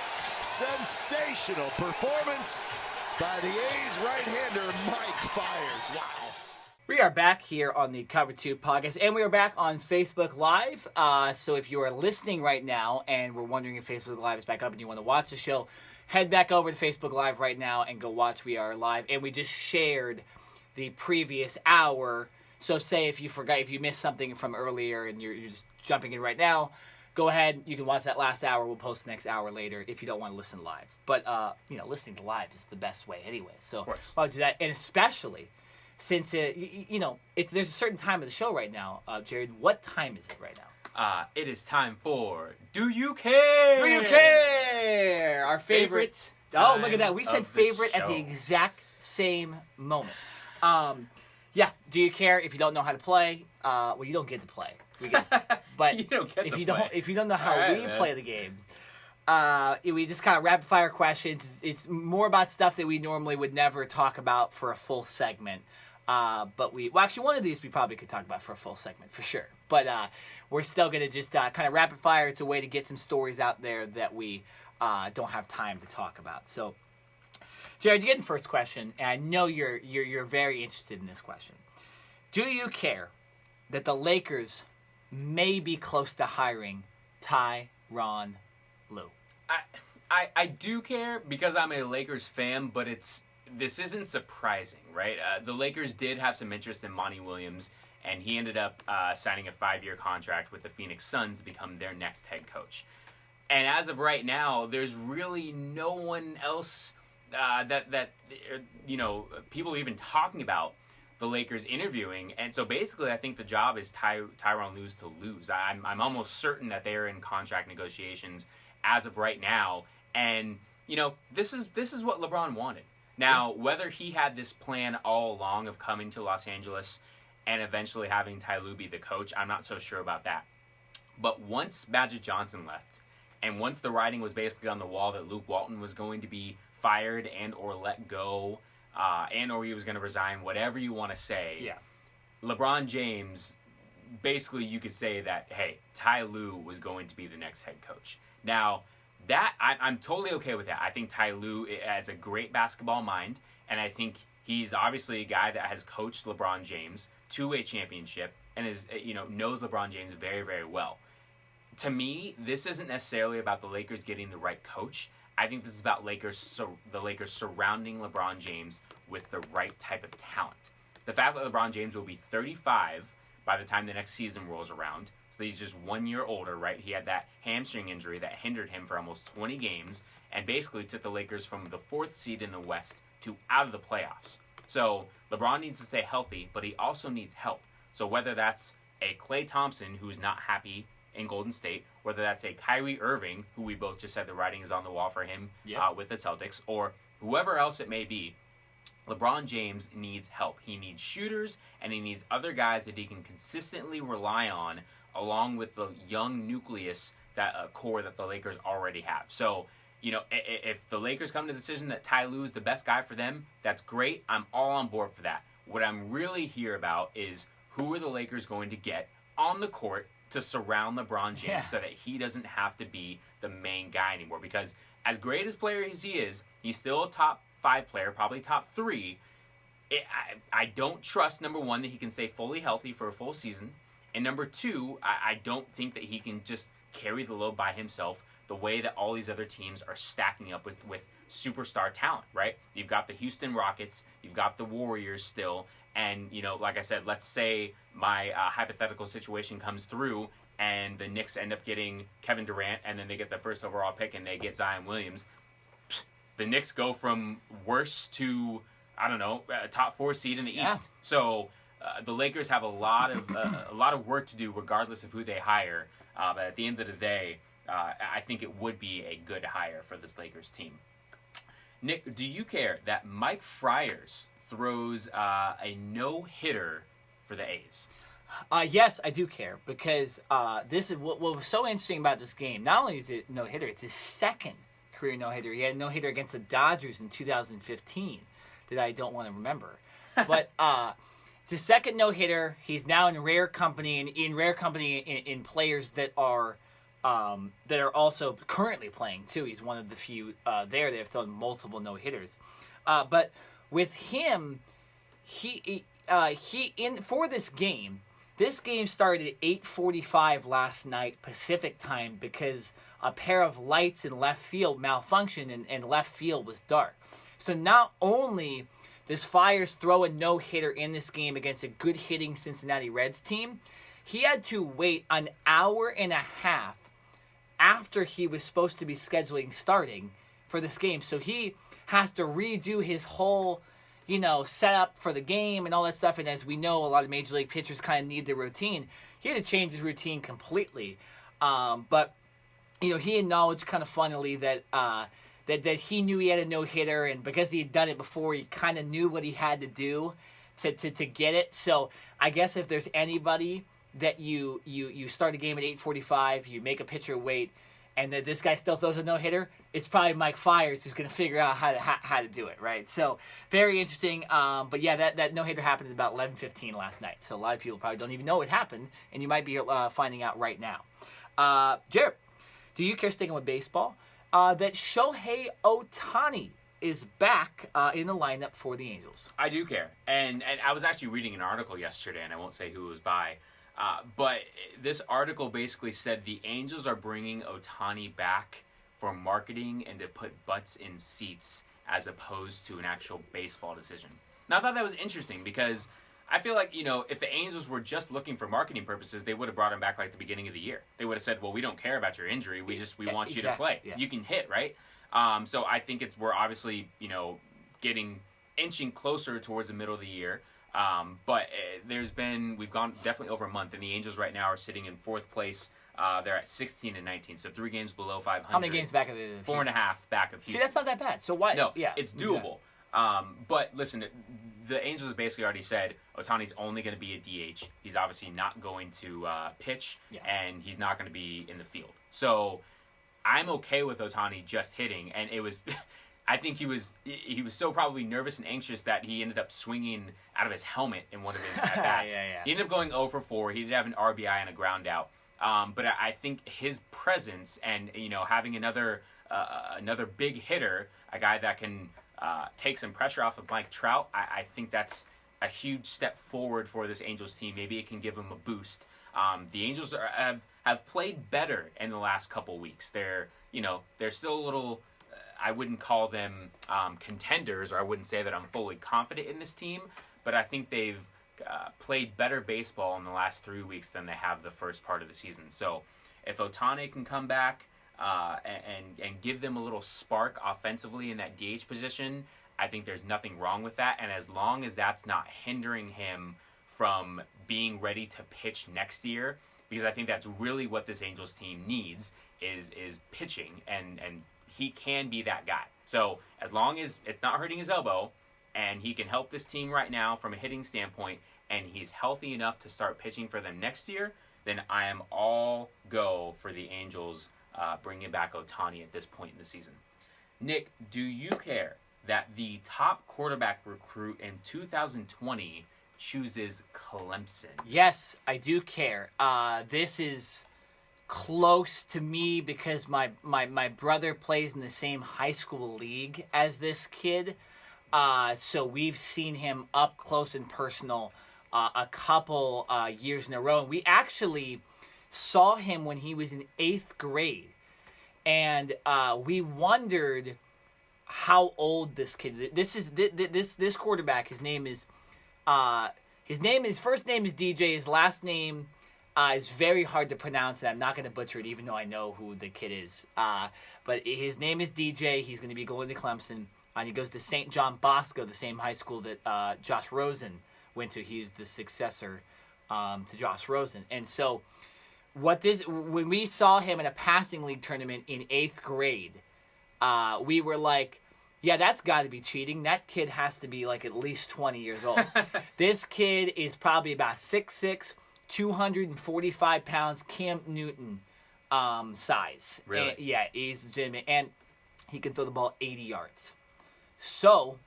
Sensational performance by the A's right-hander Mike Fiers. Wow. We are back here on the Cover 2 podcast, and we are back on Facebook Live. So if you are listening right now and we're wondering if Facebook Live is back up and you want to watch the show, head back over to Facebook Live right now and go watch We Are Live. And we just shared the previous hour. So say if you forgot, if you missed something from earlier and you're just jumping in right now, go ahead. You can watch that last hour. We'll post the next hour later if you don't want to listen live. But, listening to live is the best way anyway. So I'll do that. And especially since, there's a certain time of the show right now. Jared, what time is it right now? It is time for Do You Care? Do You Care? Our favorite. Oh, look at that. We said of the favorite at the show. exact same moment. Do you care if you don't know how to play? Well, you don't get to play. But You don't get if to you play. if you don't know how All right, we man. play the game, we just kind of rapid fire questions. It's more about stuff that we normally would never talk about for a full segment. But actually one of these we probably could talk about for a full segment for sure. But we're still gonna just kind of rapid fire. It's a way to get some stories out there that we don't have time to talk about. So, Jared, you get the first question, and I know you're very interested in this question. Do you care that the Lakers may be close to hiring Tyronn Lue? I do care because I'm a Lakers fan, but this isn't surprising, right? The Lakers did have some interest in Monty Williams, and he ended up signing a 5-year contract with the Phoenix Suns to become their next head coach. And as of right now, there's really no one else that people are even talking about the Lakers interviewing. And so basically, I think the job is Tyronn Lue to lose. I'm almost certain that they're in contract negotiations as of right now. And this is what LeBron wanted. Now, whether he had this plan all along of coming to Los Angeles and eventually having Ty Lue be the coach, I'm not so sure about that. But once Magic Johnson left, and once the writing was basically on the wall that Luke Walton was going to be fired and or let go, and or he was going to resign, whatever you want to say, LeBron James, basically you could say that, hey, Ty Lue was going to be the next head coach. Now, that I'm totally okay with that. I think Ty Lue has a great basketball mind, and I think he's obviously a guy that has coached LeBron James to a championship and knows LeBron James very, very well. To me, this isn't necessarily about the Lakers getting the right coach. I think this is about the Lakers surrounding LeBron James with the right type of talent. The fact that LeBron James will be 35 by the time the next season rolls around, so he's just 1 year older, right? He had that hamstring injury that hindered him for almost 20 games and basically took the Lakers from the 4th seed in the West to out of the playoffs. So LeBron needs to stay healthy, but he also needs help. So whether that's a Klay Thompson who's not happy in Golden State, whether that's a Kyrie Irving, who we both just said the writing is on the wall for him with the Celtics, or whoever else it may be, LeBron James needs help. He needs shooters, and he needs other guys that he can consistently rely on, along with the young nucleus, that core that the Lakers already have. So, if the Lakers come to the decision that Ty Lue is the best guy for them, that's great. I'm all on board for that. What I'm really here about is who are the Lakers going to get on the court to surround LeBron James so that he doesn't have to be the main guy anymore. Because as great as player as he is, he's still a top 5 player, probably top 3. I don't trust, number one, that he can stay fully healthy for a full season. And number 2, I don't think that he can just carry the load by himself the way that all these other teams are stacking up with superstar talent, right? You've got the Houston Rockets, you've got the Warriors still, and, like I said, let's say my hypothetical situation comes through and the Knicks end up getting Kevin Durant and then they get the first overall pick and they get Zion Williams. The Knicks go from worst to, top 4 seed in the East. So the Lakers have a lot of work to do regardless of who they hire. But at the end of the day, I think it would be a good hire for this Lakers team. Nick, do you care that Mike Fiers throws a no-hitter for the A's? Yes, I do care, because this is what was so interesting about this game. Not only is it no-hitter, it's his second career no-hitter. He had a no-hitter against the Dodgers in 2015 that I don't want to remember. But it's his second no-hitter. He's now in rare company, and in players that are also currently playing too. He's one of the few there that have thrown multiple no-hitters. But with him, for this game started at 8:45 last night Pacific time because a pair of lights in left field malfunctioned and left field was dark. So not only does Fiers throw a no-hitter in this game against a good hitting Cincinnati Reds team, he had to wait an hour and a half after he was supposed to be starting for this game. So he has to redo his whole, setup for the game and all that stuff. And as we know, a lot of major league pitchers kind of need their routine. He had to change his routine completely. But he acknowledged kind of funnily that he knew he had a no-hitter, and because he had done it before, he kind of knew what he had to do to get it. So I guess if there's anybody that you start a game at 8:45, you make a pitcher wait, and then this guy still throws a no-hitter, it's probably Mike Fiers who's going to figure out how to do it, right? So very interesting. But yeah, that no-hitter happened at about 11:15 last night. So a lot of people probably don't even know it happened, and you might be finding out right now. Jared, do you care, sticking with baseball, that Shohei Ohtani is back in the lineup for the Angels? I do care. And I was actually reading an article yesterday, and I won't say who it was by, but this article basically said the Angels are bringing Ohtani back for marketing and to put butts in seats as opposed to an actual baseball decision. Now, I thought that was interesting because I feel like, if the Angels were just looking for marketing purposes, they would have brought him back like the beginning of the year. They would have said, well, we don't care about your injury. We want you to play. Yeah. You can hit, right? So I think we're obviously, inching closer towards the middle of the year. But we've gone definitely over a month, and the Angels right now are sitting in 4th place. They're at 16-19, so 3 games below 500. How many games back of the 4.5 back of Houston. See, that's not that bad. So why? No, yeah, it's doable. But listen, the Angels have basically already said Ohtani's only going to be a DH. He's obviously not going to pitch, and he's not going to be in the field. So I'm okay with Ohtani just hitting, and it was. I think he was so probably nervous and anxious that he ended up swinging out of his helmet in one of his at bats. He ended up going 0 for 4. He did have an RBI and a ground out. But I think his presence and having another big hitter, a guy that can take some pressure off of Mike Trout, I think that's a huge step forward for this Angels team. Maybe it can give them a boost. The Angels have played better in the last couple weeks. They're still a little. I wouldn't call them contenders, or I wouldn't say that I'm fully confident in this team, but I think they've played better baseball in the last 3 weeks than they have the first part of the season. So if Ohtani can come back and give them a little spark offensively in that DH position, I think there's nothing wrong with that. And as long as that's not hindering him from being ready to pitch next year, because I think that's really what this Angels team needs is pitching, and he can be that guy. So as long as it's not hurting his elbow and he can help this team right now from a hitting standpoint and he's healthy enough to start pitching for them next year, then I am all go for the Angels bringing back Ohtani at this point in the season. Nick, do you care that the top quarterback recruit in 2020 chooses Clemson? Yes, I do care. This is close to me because my brother plays in the same high school league as this kid. So we've seen him up close and personal a couple years in a row. We actually saw him when he was in 8th grade. And we wondered how old this kid is. This quarterback, his first name is DJ, his last name is very hard to pronounce, and I'm not going to butcher it, even though I know who the kid is. But his name is DJ. He's going to be going to Clemson, and he goes to St. John Bosco, the same high school that Josh Rosen went to. He's the successor to Josh Rosen. And so when we saw him in a passing league tournament in 8th grade, we were like, yeah, that's got to be cheating. That kid has to be like at least 20 years old. This kid is probably about 6'6", 245 pounds, Cam Newton size. Really? And, yeah, he's legitimate. And he can throw the ball 80 yards. So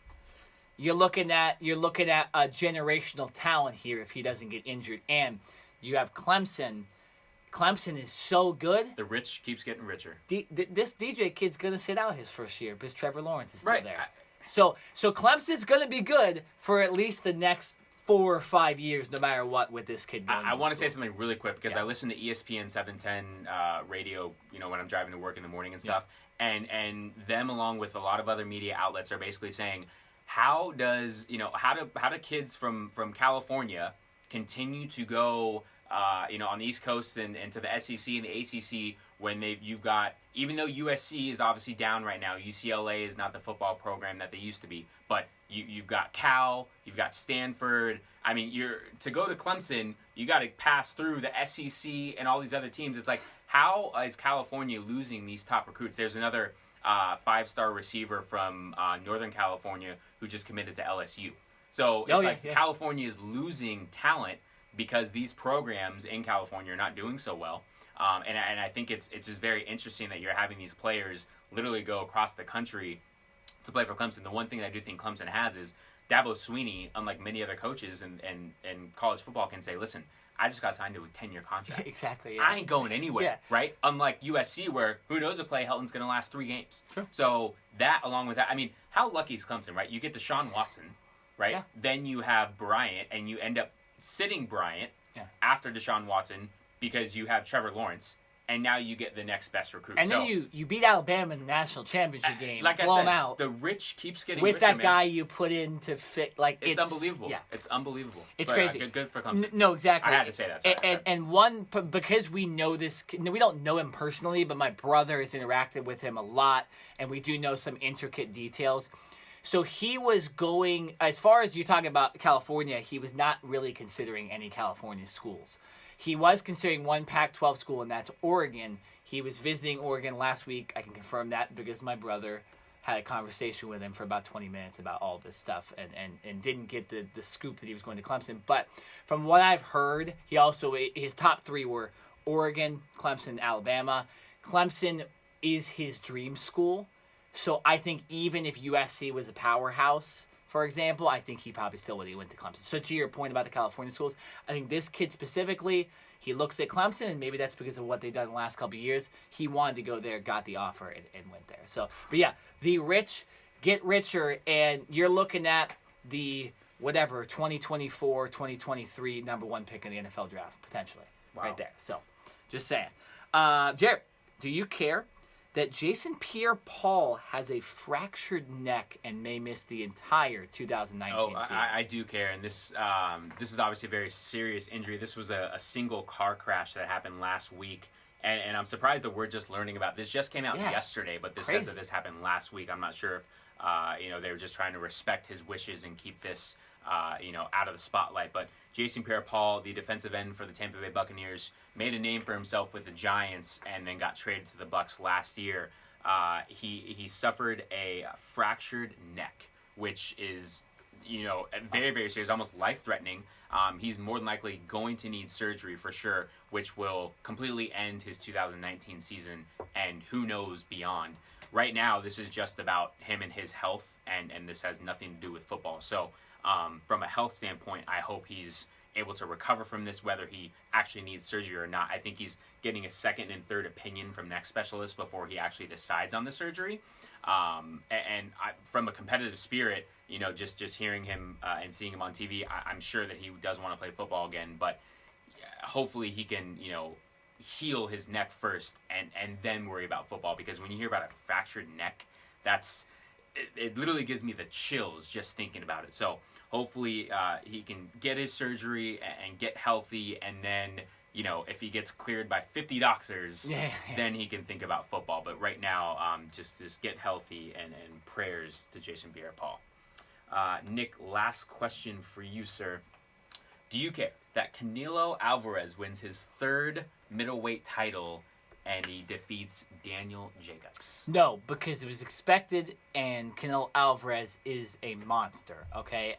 you're looking at a generational talent here if he doesn't get injured. And you have Clemson. Clemson is so good. The rich keeps getting richer. This DJ kid's going to sit out his first year because Trevor Lawrence is still Right. there. So Clemson's going to be good for at least the next 4 or 5 years, no matter what, with this kid going. I want to say something really quick because Yeah. I listen to ESPN 710 radio, when I'm driving to work in the morning and stuff, and them along with a lot of other media outlets are basically saying, how do kids from California continue to go on the East Coast and to the SEC and the ACC when you've got, even though USC is obviously down right now, UCLA is not the football program that they used to be, but you've got Cal, you've got Stanford. I mean, to go to Clemson, you got to pass through the SEC and all these other teams. It's like, how is California losing these top recruits? There's another 5-star receiver from Northern California who just committed to LSU. So California is losing talent because these programs in California are not doing so well. And I think it's just very interesting that you're having these players literally go across the country to play for Clemson. The one thing that I do think Clemson has is Dabo Swinney, unlike many other coaches in college football, can say, listen, I just got signed to a 10-year contract. Exactly. Yeah. I ain't going anywhere, right? Unlike USC, where who knows if Clay Helton's going to last 3 games. Sure. So that, along with that, I mean, how lucky is Clemson, right? You get Deshaun Watson, right? Yeah. Then you have Bryant, and you end up sitting Bryant after Deshaun Watson because you have Trevor Lawrence. and now you get the next best recruit. And then you beat Alabama in the national championship game. Like blow I them said, out the rich keeps getting with richer, that man. guy you put in to fit. Like It's unbelievable. Yeah, It's unbelievable. it's But, crazy. Good for Clemson. No, exactly. I had to say that. Sorry. And one, because we know this, we don't know him personally, but my brother has interacted with him a lot, and we do know some intricate details. So he was going, as far as you're talking about California, he was not really considering any California schools. He was considering one Pac-12 school, and that's Oregon. He was visiting Oregon last week. I can confirm that because my brother had a conversation with him for about 20 minutes about all this stuff and didn't get the scoop that he was going to Clemson. But from what I've heard, his top three were Oregon, Clemson, Alabama. Clemson is his dream school. So I think even if USC was a powerhouse, for example, I think he probably still would have went to Clemson. So to your point about the California schools, I think this kid specifically, he looks at Clemson, and maybe that's because of what they've done in the last couple of years. He wanted to go there, got the offer, and went there. So, but yeah, the rich get richer, and you're looking at the, 2024, 2023 number one pick in the NFL draft, potentially, right there. So, just saying. Jared, do you care that Jason Pierre-Paul has a fractured neck and may miss the entire 2019 season? I do care, and this is obviously a very serious injury. This was a single car crash that happened last week, and I'm surprised that we're just learning about this. Just came out yesterday, but this says that this happened last week. I'm not sure if they were just trying to respect his wishes and keep this out of the spotlight. But Jason Pierre-Paul, the defensive end for the Tampa Bay Buccaneers, made a name for himself with the Giants and then got traded to the Bucs last year. He suffered a fractured neck, which is, very, very serious, almost life-threatening. He's more than likely going to need surgery for sure, which will completely end his 2019 season and who knows beyond. Right now, this is just about him and his health, and this has nothing to do with football. So, from a health standpoint, I hope he's able to recover from this, whether he actually needs surgery or not. I think he's getting a second and third opinion from neck specialists before he actually decides on the surgery. From a competitive spirit, just hearing him and seeing him on TV, I'm sure that he does want to play football again, but hopefully he can, heal his neck first and then worry about football, because when you hear about a fractured neck, it literally gives me the chills just thinking about it. So hopefully he can get his surgery and get healthy, and then, if he gets cleared by 50 doctors, then he can think about football. But right now, just get healthy and prayers to Jason Pierre-Paul. Nick, last question for you, sir. Do you care that Canelo Alvarez wins his third middleweight title and he defeats Daniel Jacobs? No, because it was expected, and Canelo Alvarez is a monster, okay?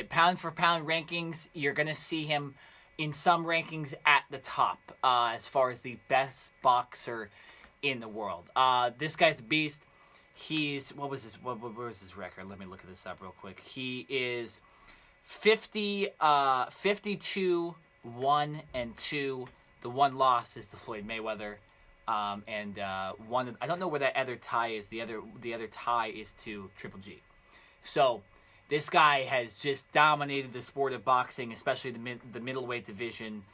Pound for pound rankings, you're going to see him in some rankings at the top as far as the best boxer in the world. This guy's a beast. He's, what was his record? Let me look at this up real quick. He is 52, 1-2. The one loss is the Floyd Mayweather, and one. I don't know where that other tie is. The other tie is to Triple G. So this guy has just dominated the sport of boxing, especially the middleweight division,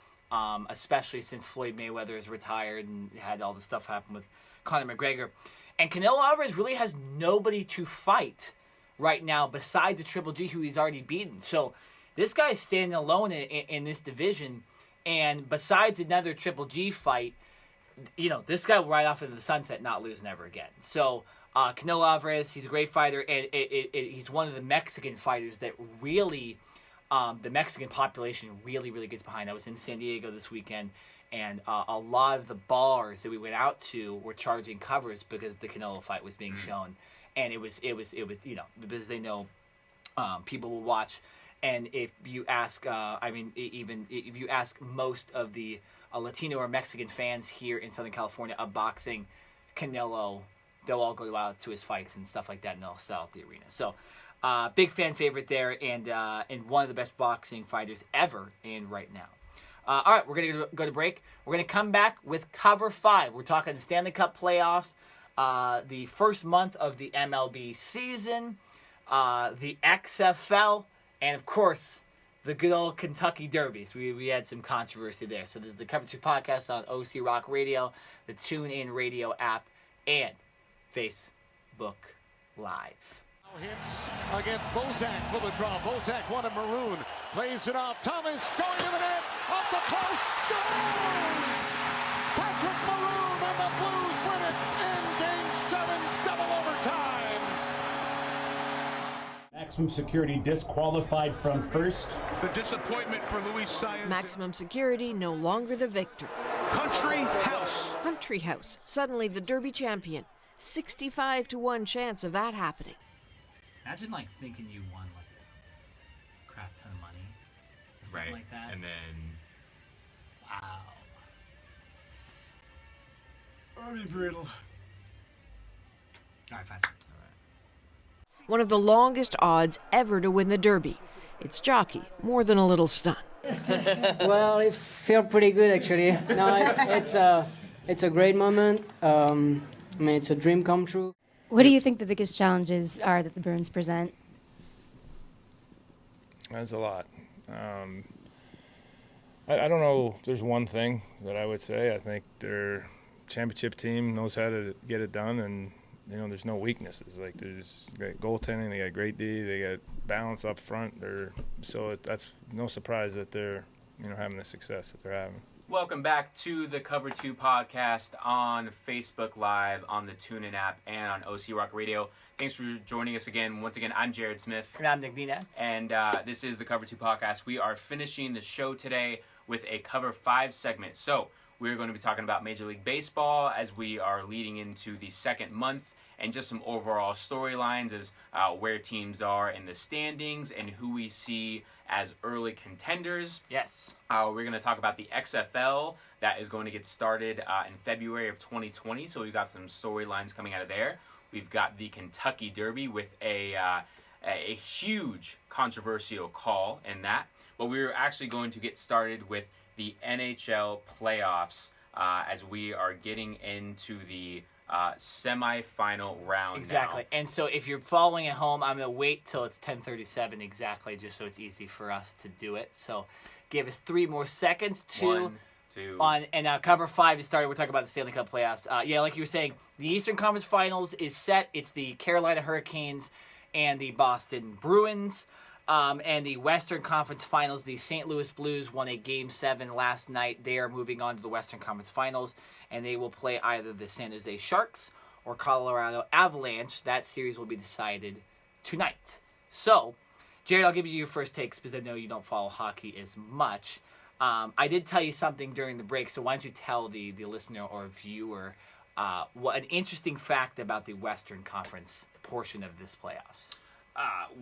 especially since Floyd Mayweather is retired and had all the stuff happen with Conor McGregor. And Canelo Alvarez really has nobody to fight right now besides the Triple G, who he's already beaten. So this guy's standing alone in this division. And besides another Triple G fight, this guy will ride off into the sunset, not losing ever again. So Canelo Alvarez, he's a great fighter, and he's one of the Mexican fighters that really, the Mexican population really, really gets behind. I was in San Diego this weekend, and a lot of the bars that we went out to were charging covers because the Canelo fight was being shown, and it was because they know people will watch. And if you ask, even if you ask most of the Latino or Mexican fans here in Southern California of boxing, Canelo, they'll all go out to his fights and stuff like that, and they'll sell out the arena. So, big fan favorite there, and one of the best boxing fighters ever, and right now. All right, we're going to go to break. We're going to come back with Cover 5. We're talking the Stanley Cup Playoffs, the first month of the MLB season, the XFL, and, of course, the good old Kentucky Derbies. We had some controversy there. So this is the Cover 2 podcast on OC Rock Radio, the TuneIn Radio app, and Facebook Live. Hits against Bozak for the draw. Bozak wanted maroon. Lays it off. Thomas going to the net. Off the post. Scores! Patrick Maroon and the Blues win it in Game 7, double overtime. Maximum Security disqualified from first. The disappointment for Luis Saez. Maximum Security no longer the victor. Country House. Country House, suddenly the Derby champion. 65-1 chance of that happening. Imagine thinking you won a crap ton of money or something like that. And then Wow. Army Brittle. All right, 5 seconds. One of the longest odds ever to win the Derby. It's jockey, more than a little stunned. Well, it felt pretty good actually. No, it's a great moment. It's a dream come true. What do you think the biggest challenges are that the Bruins present? That's a lot. I don't know if there's one thing that I would say. I think their championship team knows how to get it done, and there's no weaknesses. There's great goaltending, they got great D, they got balance up front. That's no surprise that they're having the success that they're having. welcome back to the Cover 2 podcast on Facebook Live, on the TuneIn app, and on OC Rock Radio. Thanks for joining us again. Once again, I'm Jared Smith. And I'm Nenad. And this is the Cover 2 podcast. We are finishing the show today with a Cover 5 segment. So we're going to be talking about Major League Baseball as we are leading into the second month, and just some overall storylines as where teams are in the standings and who we see as early contenders. Yes. We're going to talk about the XFL that is going to get started in February of 2020. So we've got some storylines coming out of there. We've got the Kentucky Derby with a huge controversial call in that. But we're actually going to get started with the NHL playoffs as we are getting into the semi-final round. Exactly. Now. And so if you're following at home, I'm going to wait till it's 10:37 exactly, just so it's easy for us to do it. So give us 3 more seconds to... 1, 2... And Cover 5 is started. We're talking about the Stanley Cup playoffs. Yeah, like you were saying, the Eastern Conference Finals is set. It's the Carolina Hurricanes and the Boston Bruins. And the Western Conference Finals, the St. Louis Blues won a Game 7 last night. They are moving on to the Western Conference Finals, and they will play either the San Jose Sharks or Colorado Avalanche. That series will be decided tonight. So, Jared, I'll give you your first takes because I know you don't follow hockey as much. I did tell you something during the break, so why don't you tell the listener or viewer what an interesting fact about the Western Conference portion of this playoffs.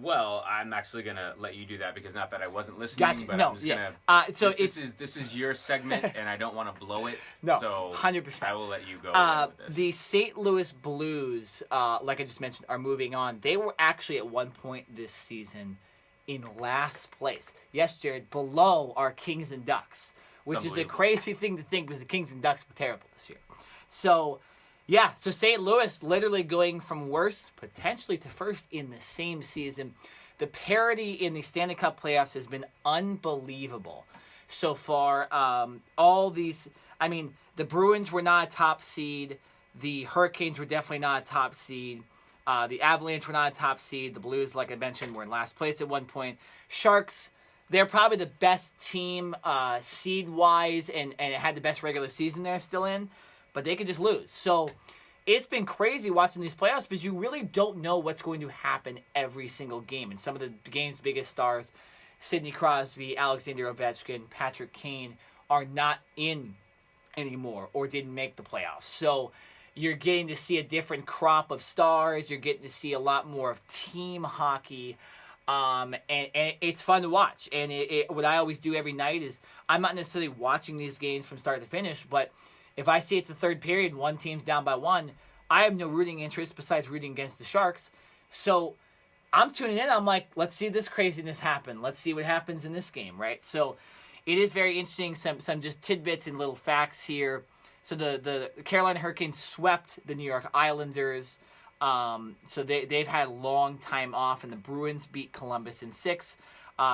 Well, I'm actually gonna let you do that because not that I wasn't listening, Gotcha. but No, I'm just yeah. gonna. So this is your segment, and I don't want to blow it. No, so 100%. I will let you go with this. The St. Louis Blues, like I just mentioned, are moving on. They were actually at one point this season in last place. Yes, Jared, below our Kings and Ducks, which is a crazy thing to think because the Kings and Ducks were terrible this year. So. Yeah, so St. Louis literally going from worst potentially to first in the same season. The parity in the Stanley Cup playoffs has been unbelievable so far. The Bruins were not a top seed. The Hurricanes were definitely not a top seed. The Avalanche were not a top seed. The Blues, like I mentioned, were in last place at one point. Sharks, they're probably the best team seed-wise and had the best regular season they're still in. But they could just lose. So it's been crazy watching these playoffs because you really don't know what's going to happen every single game. And some of the game's biggest stars, Sidney Crosby, Alexander Ovechkin, Patrick Kane, are not in anymore or didn't make the playoffs. So you're getting to see a different crop of stars. You're getting to see a lot more of team hockey. And it's fun to watch. And what I always do every night is I'm not necessarily watching these games from start to finish, but if I see it's the third period and one team's down by 1, I have no rooting interest besides rooting against the Sharks. So I'm tuning in. I'm like, let's see this craziness happen. Let's see what happens in this game, right? So it is very interesting. Some just tidbits and little facts here. So the Carolina Hurricanes swept the New York Islanders. So they've had a long time off, and the Bruins beat Columbus in 6.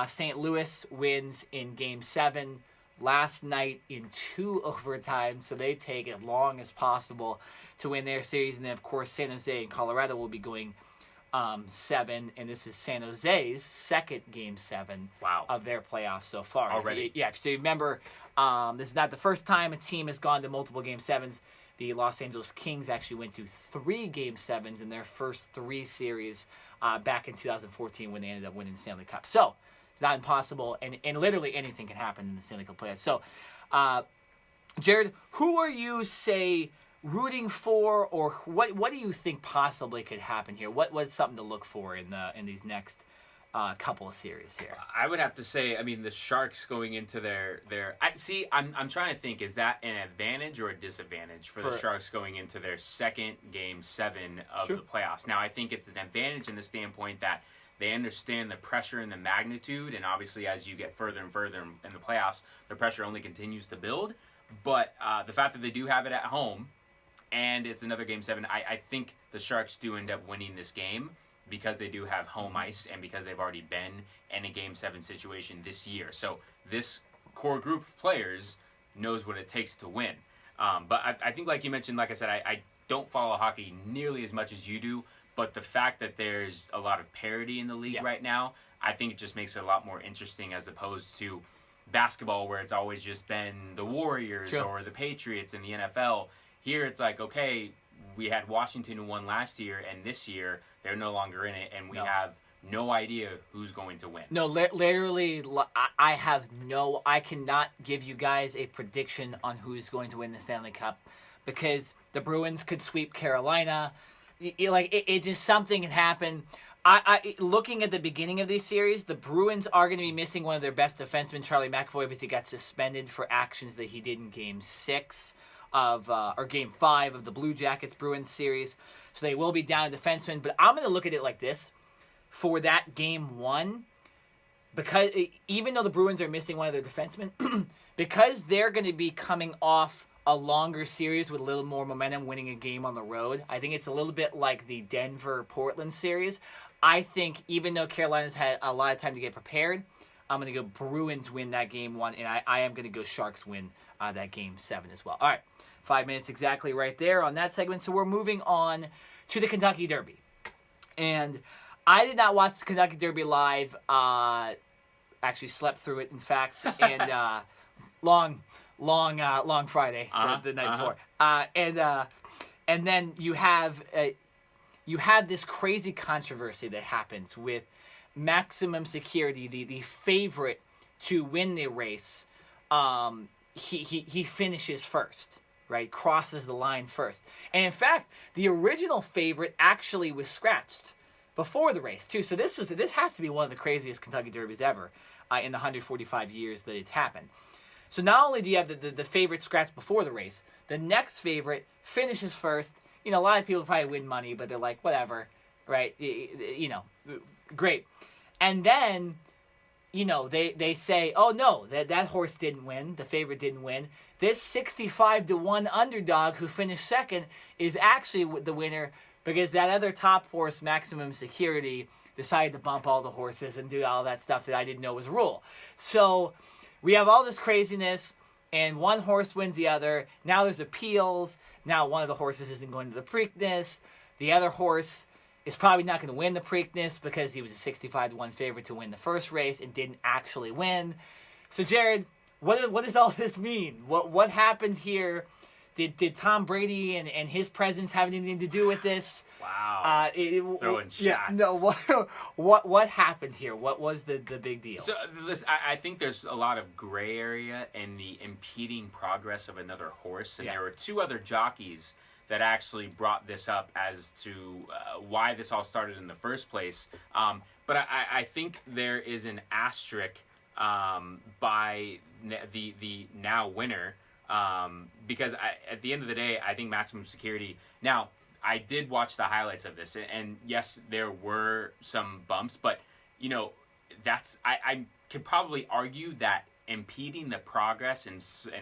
St. Louis wins in Game 7 last night in 2 overtimes, so they take as long as possible to win their series. And then, of course, San Jose and Colorado will be going 7, and this is San Jose's second Game 7 of their playoffs so far. Already. Yeah, so you remember, this is not the first time a team has gone to multiple Game 7s. The Los Angeles Kings actually went to 3 Game 7s in their first 3 series back in 2014 when they ended up winning the Stanley Cup. So, it's not impossible, and literally anything can happen in the Stanley Cup playoffs. So, Jared, who are you, say, rooting for, or what do you think possibly could happen here? What's something to look for in these next couple of series here? I would have to say, I mean, the Sharks going into their I'm trying to think, is that an advantage or a disadvantage for the Sharks going into their second Game 7 of the playoffs? Now, I think it's an advantage in the standpoint that they understand the pressure and the magnitude, and obviously as you get further and further in the playoffs, the pressure only continues to build. But the fact that they do have it at home, and it's another Game 7, I think the Sharks do end up winning this game because they do have home ice and because they've already been in a Game 7 situation this year. So this core group of players knows what it takes to win. But I think, like you mentioned, like I said, I don't follow hockey nearly as much as you do, but the fact that there's a lot of parity in the league right now, I think it just makes it a lot more interesting as opposed to basketball where it's always just been the Warriors or the Patriots in the NFL. Here it's like, okay, we had Washington who won last year, and this year they're no longer in it, and we have no idea who's going to win. No, literally, I cannot give you guys a prediction on who's going to win the Stanley Cup because the Bruins could sweep Carolina. It just something can happen. I looking at the beginning of these series, the Bruins are going to be missing one of their best defensemen, Charlie McAvoy, because he got suspended for actions that he did in Game 6 or Game 5 of the Blue Jackets Bruins series. So they will be down a defenseman. But I'm going to look at it like this. For that Game 1, because even though the Bruins are missing one of their defensemen, because they're going to be coming off a longer series with a little more momentum, winning a game on the road, I think it's a little bit like the Denver-Portland series. I think even though Carolina's had a lot of time to get prepared, I'm going to go Bruins win that Game 1, and I am going to go Sharks win that Game 7 as well. All right, 5 minutes exactly right there on that segment. So we're moving on to the Kentucky Derby. And I did not watch the Kentucky Derby live. Actually slept through it, in fact, and long Friday, the night before. And then you have this crazy controversy that happens with Maximum Security, the favorite to win the race. He finishes first, right? Crosses the line first. And in fact, the original favorite actually was scratched before the race too. So this has to be one of the craziest Kentucky Derbies ever in the 145 years that it's happened. So not only do you have the favorite scratch before the race, the next favorite finishes first. You know, a lot of people probably win money, but they're like, whatever, right? You know, great. And then, you know, they say, oh no, that horse didn't win. The favorite didn't win. This 65-1 underdog who finished second is actually the winner because that other top horse, Maximum Security, decided to bump all the horses and do all that stuff that I didn't know was a rule. So we have all this craziness, and one horse wins the other. Now there's appeals. Now one of the horses isn't going to the Preakness. The other horse is probably not going to win the Preakness because he was a 65-1 favorite to win the first race and didn't actually win. So, Jared, what does all this mean? What happened here? Did Tom Brady and his presence have anything to do with this? Wow. Throwing shots. Yeah, no, what happened here? What was the big deal? So I think there's a lot of gray area in the impeding progress of another horse. And there were 2 other jockeys that actually brought this up as to why this all started in the first place. But I think there is an asterisk by the now winner. Because at the end of the day, I think Maximum Security... Now, I did watch the highlights of this, and yes, there were some bumps, but, you know, I could probably argue that impeding the progress in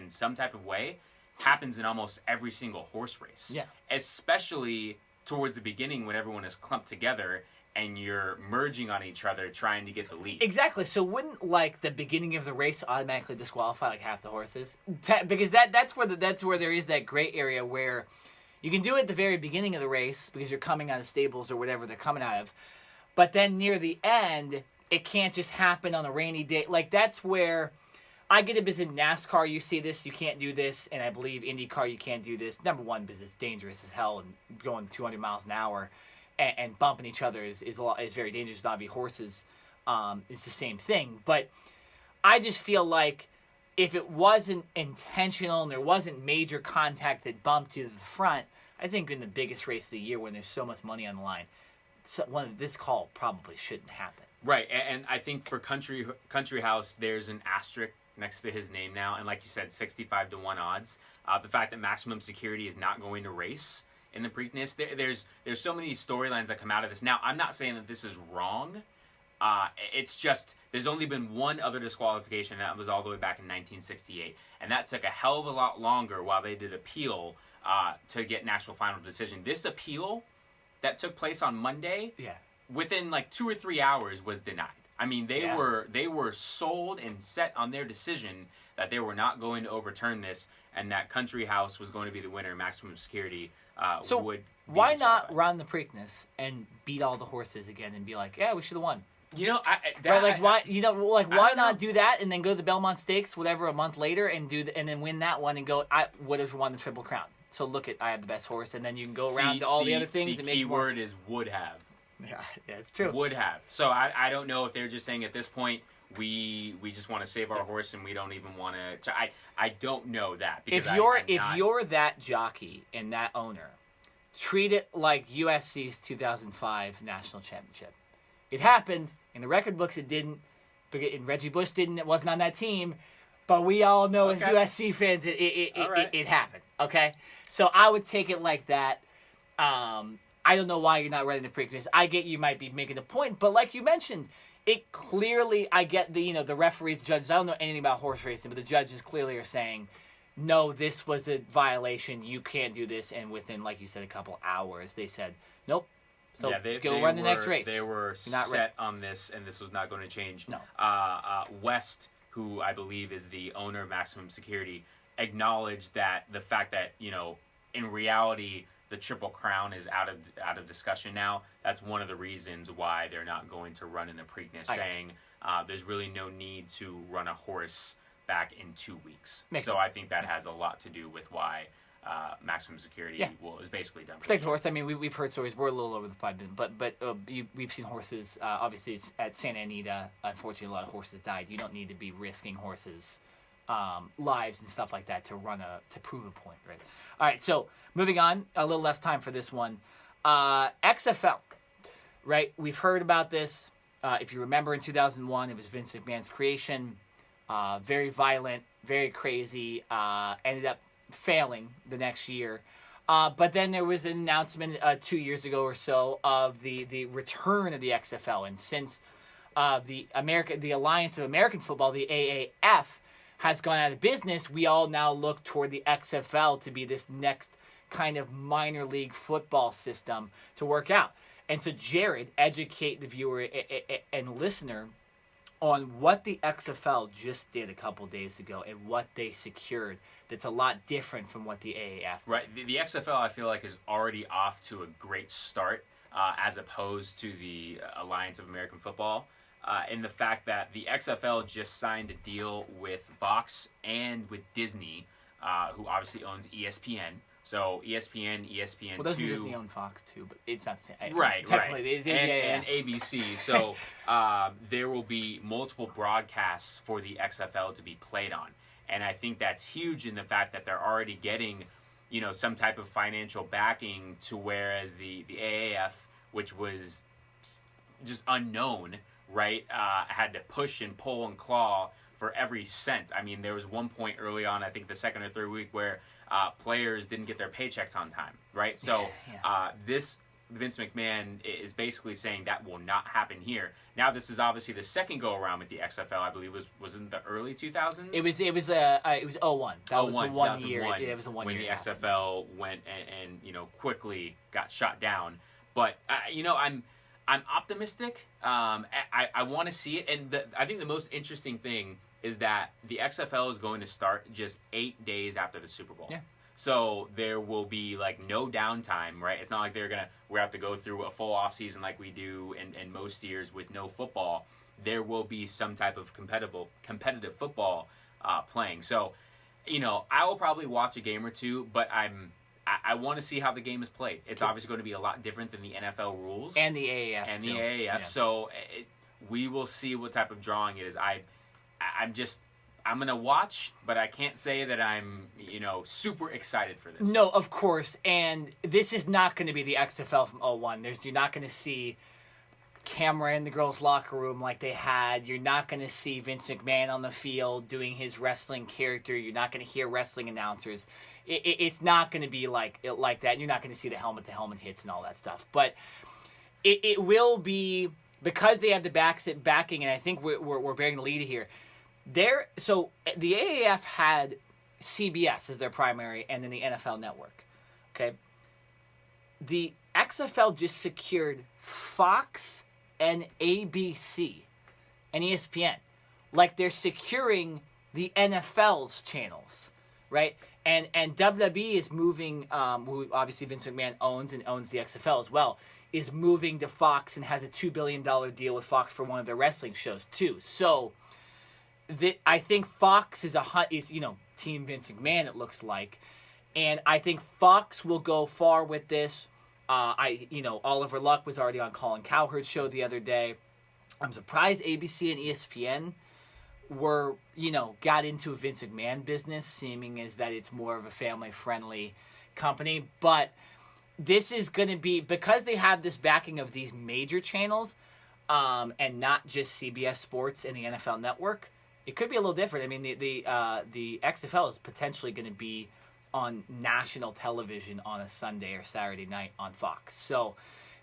some type of way happens in almost every single horse race. Yeah. Especially towards the beginning when everyone is clumped together and you're merging on each other trying to get the lead. Exactly. So wouldn't like the beginning of the race automatically disqualify like half the horses? Because that's where there is that gray area where you can do it at the very beginning of the race because you're coming out of stables or whatever they're coming out of, but then near the end it can't just happen on a rainy day. Like that's where I get it, because in NASCAR you see this, you can't do this, and I believe IndyCar you can't do this. Number one, because it's dangerous as hell and going 200 miles an hour. And bumping each other is very dangerous. Obviously, horses, it's the same thing. But I just feel like if it wasn't intentional and there wasn't major contact that bumped you to the front, I think in the biggest race of the year when there's so much money on the line, this call probably shouldn't happen. Right, and I think for Country House, there's an asterisk next to his name now, and like you said, 65-1 odds. The fact that Maximum Security is not going to race in the Preakness, there's so many storylines that come out of this. Now, I'm not saying that this is wrong. It's just there's only been one other disqualification, and that was all the way back in 1968, and that took a hell of a lot longer while they did appeal to get an actual final decision. This appeal that took place on Monday, within like 2 or 3 hours, was denied. I mean, they were sold and set on their decision that they were not going to overturn this, and that Country House was going to be the winner. Maximum Security would. Why not run the Preakness and beat all the horses again and be like, yeah, we should have won? You know, why not do that and then go to the Belmont Stakes, whatever, a month later and then win that one and go, I would have won the Triple Crown. So look at, I have the best horse, and then you can go around to all the other things and make more. Keyword is would have. Yeah, it's true. Would have. So I don't know if they're just saying at this point we just want to save our horse and we don't even want to. I don't know that, because if you're that jockey and that owner, treat it like USC's 2005 national championship. It happened in the record books. It didn't. And Reggie Bush didn't. It wasn't on that team. But we all know as USC fans, it happened. Okay, so I would take it like that. I don't know why you're not running the Preakness. I get you might be making a point, but like you mentioned, it clearly, I get the referees, judges. I don't know anything about horse racing, but the judges clearly are saying, no, this was a violation. You can't do this. And within, like you said, a couple hours, they said, nope. So go run the next race. They were set on this, and this was not going to change. No. West, who I believe is the owner of Maximum Security, acknowledged that the fact that, in reality, the Triple Crown is out of discussion now. That's one of the reasons why they're not going to run in the Preakness, saying there's really no need to run a horse back in 2 weeks. Makes so sense. I think that has a lot to do with why Maximum Security is basically done. Protect the horse. I mean, we've heard stories. We're a little over the 5 minutes, but we've seen horses. Obviously, it's at Santa Anita. Unfortunately, a lot of horses died. You don't need to be risking horses' lives and stuff like that to prove a point, right? All right, so moving on, a little less time for this one. XFL, right? We've heard about this. If you remember, in 2001, it was Vince McMahon's creation. Very violent, very crazy. Ended up failing the next year. But then there was an announcement 2 years ago or so of the return of the XFL. And since the Alliance of American Football, the AAF, has gone out of business, we all now look toward the XFL to be this next kind of minor league football system to work out. And so, Jared, educate the viewer and listener on what the XFL just did a couple days ago and what they secured that's a lot different from what the AAF did. Right. The XFL, I feel like, is already off to a great start as opposed to the Alliance of American Football. In the fact that the XFL just signed a deal with Fox and with Disney, who obviously owns ESPN. So ESPN, ESPN2. Well, doesn't Disney own Fox too? But it's not the same. Right, technically, right. And ABC. So there will be multiple broadcasts for the XFL to be played on. And I think that's huge in the fact that they're already getting, some type of financial backing, to whereas the AAF, which was just unknown, right, had to push and pull and claw for every cent. I mean, there was one point early on, I think the second or third week, where players didn't get their paychecks on time, right? So this Vince McMahon is basically saying that will not happen here. Now, this is obviously the second go around with the XFL. I believe was in the early 2000s. It was 01. That was the 1 year. It was the 1 when year the XFL went and quickly got shot down. But I'm optimistic. I want to see it, and I think the most interesting thing is that the XFL is going to start just 8 days after the Super Bowl. Yeah. So there will be no downtime, right? It's not like we have to go through a full off season like we do in most years with no football. There will be some type of competitive football playing. So, I will probably watch a game or two, but I want to see how the game is played. It's obviously going to be a lot different than the NFL rules and the AAF and too. the AAF. Yeah. So we will see what type of drawing it is. I'm going to watch, but I can't say that I'm, super excited for this. No, of course. And this is not going to be the XFL from 01. You're not going to see camera in the girls' locker room like they had. You're not going to see Vince McMahon on the field doing his wrestling character. You're not going to hear wrestling announcers. It's not going to be like that. And you're not going to see the helmet-to-helmet hits and all that stuff. But it will be, because they have the backing, and I think we're bearing the lead here. So the AAF had CBS as their primary, and then the NFL Network. Okay, the XFL just secured Fox and ABC and ESPN, like they're securing the NFL's channels, right? And WWE is moving. Who obviously Vince McMahon owns the XFL as well, is moving to Fox and has a $2 billion deal with Fox for one of their wrestling shows too. So. I think Fox is Team Vince McMahon, it looks like, and I think Fox will go far with this. Oliver Luck was already on Colin Cowherd's show the other day. I'm surprised ABC and ESPN got into a Vince McMahon business, seeming as that it's more of a family-friendly company. But this is going to be, because they have this backing of these major channels, and not just CBS Sports and the NFL Network. It could be a little different. I mean, the XFL is potentially going to be on national television on a Sunday or Saturday night on Fox. So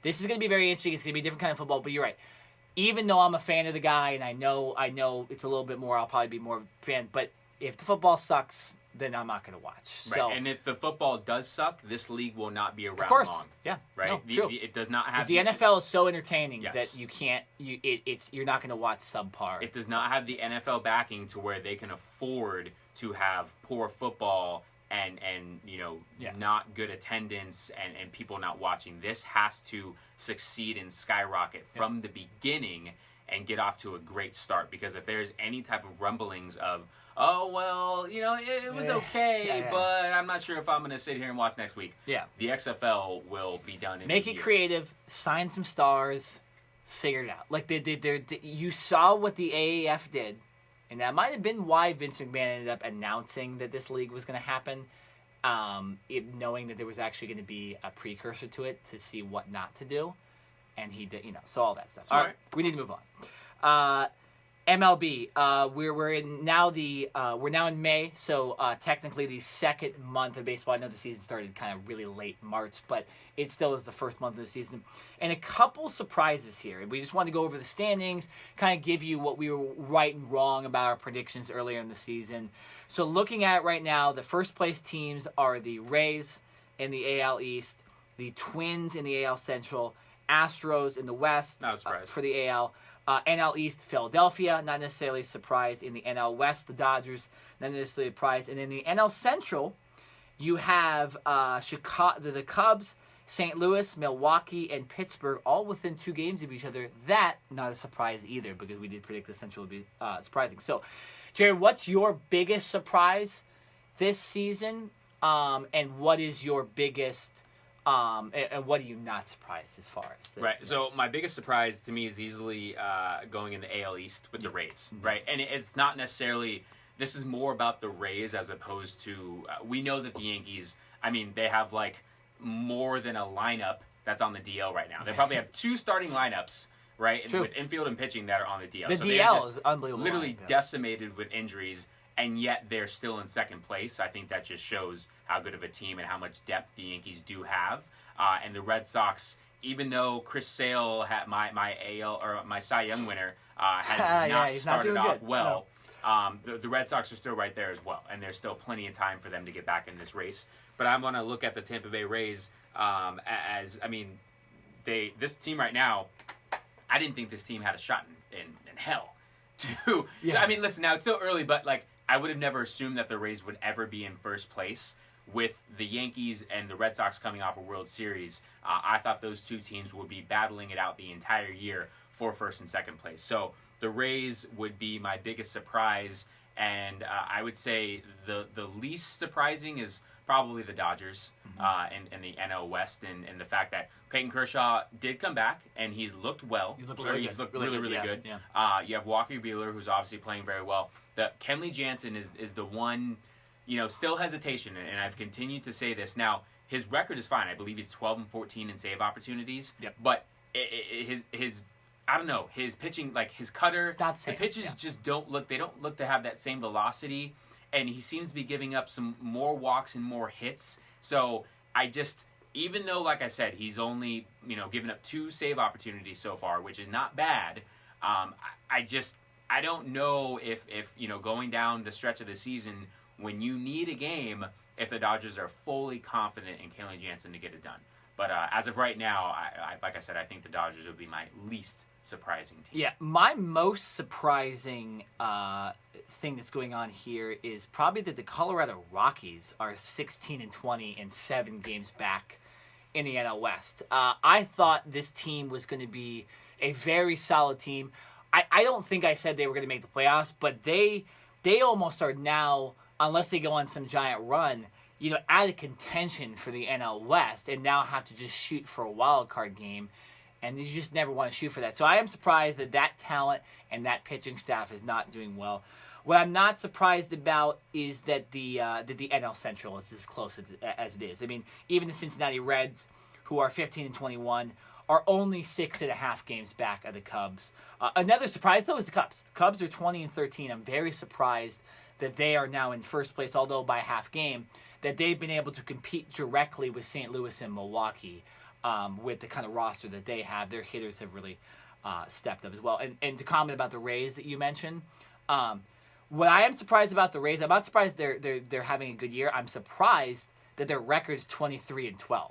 this is going to be very interesting. It's going to be a different kind of football. But you're right. Even though I'm a fan of the guy, and I know it's a little bit more, I'll probably be more of a fan. But if the football sucks, then I'm not going to watch. Right. So, and if the football does suck, this league will not be around of course. long. Yeah. Right. No, true. It does not have. The NFL is so entertaining Yes. that you can't. You're not going to watch subpar. It does not have the NFL backing to where they can afford to have poor football and not good attendance and people not watching. This has to succeed and skyrocket from the beginning and get off to a great start, because if there's any type of rumblings of, oh, well, it was okay, but I'm not sure if I'm going to sit here and watch next week. Yeah. The XFL will be done in Make a it year. creative, sign some stars, figure it out. Like you saw what the AAF did, and that might have been why Vince McMahon ended up announcing that this league was going to happen, knowing that there was actually going to be a precursor to it to see what not to do. And he did, so all that stuff. All right, we need to move on. MLB, we're now in May, so technically the second month of baseball. I know the season started kind of really late March, but it still is the first month of the season. And a couple surprises here. We just want to go over the standings, kind of give you what we were right and wrong about our predictions earlier in the season. So looking at it right now, the first place teams are the Rays in the AL East, the Twins in the AL Central, Astros in the West for the AL. NL East, Philadelphia, not necessarily a surprise. In the NL West, the Dodgers, not necessarily a surprise. And in the NL Central, you have Chicago, the Cubs, St. Louis, Milwaukee, and Pittsburgh, all within 2 games of each other. That, not a surprise either, because we did predict the Central would be surprising. So, Jared, what's your biggest surprise this season? And what is your biggest... and what are you not surprised as far as? Right. So my biggest surprise to me is easily going in the AL East with the Rays. Right. And it's not necessarily. This is more about the Rays as opposed to. We know that the Yankees. I mean, they have more than a lineup that's on the DL right now. They probably have 2 starting lineups. Right. True. With infield and pitching that are on the DL. The so DL is unbelievable. Literally decimated with injuries. And yet they're still in second place. I think that just shows how good of a team and how much depth the Yankees do have. And the Red Sox, even though Chris Sale had my AL or my Cy Young winner has not started off well. No. The Red Sox are still right there as well, and there's still plenty of time for them to get back in this race. But I'm going to look at the Tampa Bay Rays this team right now, I didn't think this team had a shot in hell. I mean, listen, now it's still early, but like I would have never assumed that the Rays would ever be in first place with the Yankees and the Red Sox coming off a World Series. I thought those two teams would be battling it out the entire year for first and second place. So the Rays would be my biggest surprise, and I would say the least surprising is probably the Dodgers in the NL West, and the fact that Clayton Kershaw did come back, and he's looked well. He's looked really good. Yeah. You have Walker Buehler, who's obviously playing very well. Kenley Jansen is the one, still hesitation, and I've continued to say this. Now, his record is fine. I believe he's 12-14 in save opportunities. Yep. But his I don't know, his pitching, like his cutter, it's not the same. The pitches just don't look to have that same velocity, and he seems to be giving up some more walks and more hits. So even though, like I said, he's only, given up 2 save opportunities so far, which is not bad, I don't know if going down the stretch of the season when you need a game, if the Dodgers are fully confident in Kenley Jansen to get it done. But as of right now, like I said, I think the Dodgers would be my least surprising team. Yeah, my most surprising thing that's going on here is probably that the Colorado Rockies are 16-20 and 7 games back in the NL West. I thought this team was going to be a very solid team. I don't think I said they were going to make the playoffs, but they almost are now, unless they go on some giant run, out of contention for the NL West, and now have to just shoot for a wild card game, and you just never want to shoot for that. So I am surprised that talent and that pitching staff is not doing well. What I'm not surprised about is that the NL Central is as close as it is. I mean, even the Cincinnati Reds, who are 15-21, are only 6.5 games back of the Cubs. Another surprise, though, is the Cubs. The Cubs are 20-13. I'm very surprised that they are now in first place, although by a half game, that they've been able to compete directly with St. Louis and Milwaukee with the kind of roster that they have. Their hitters have really stepped up as well. And to comment about the Rays that you mentioned, what I am surprised about the Rays, I'm not surprised they're having a good year. I'm surprised that their record's 23-12.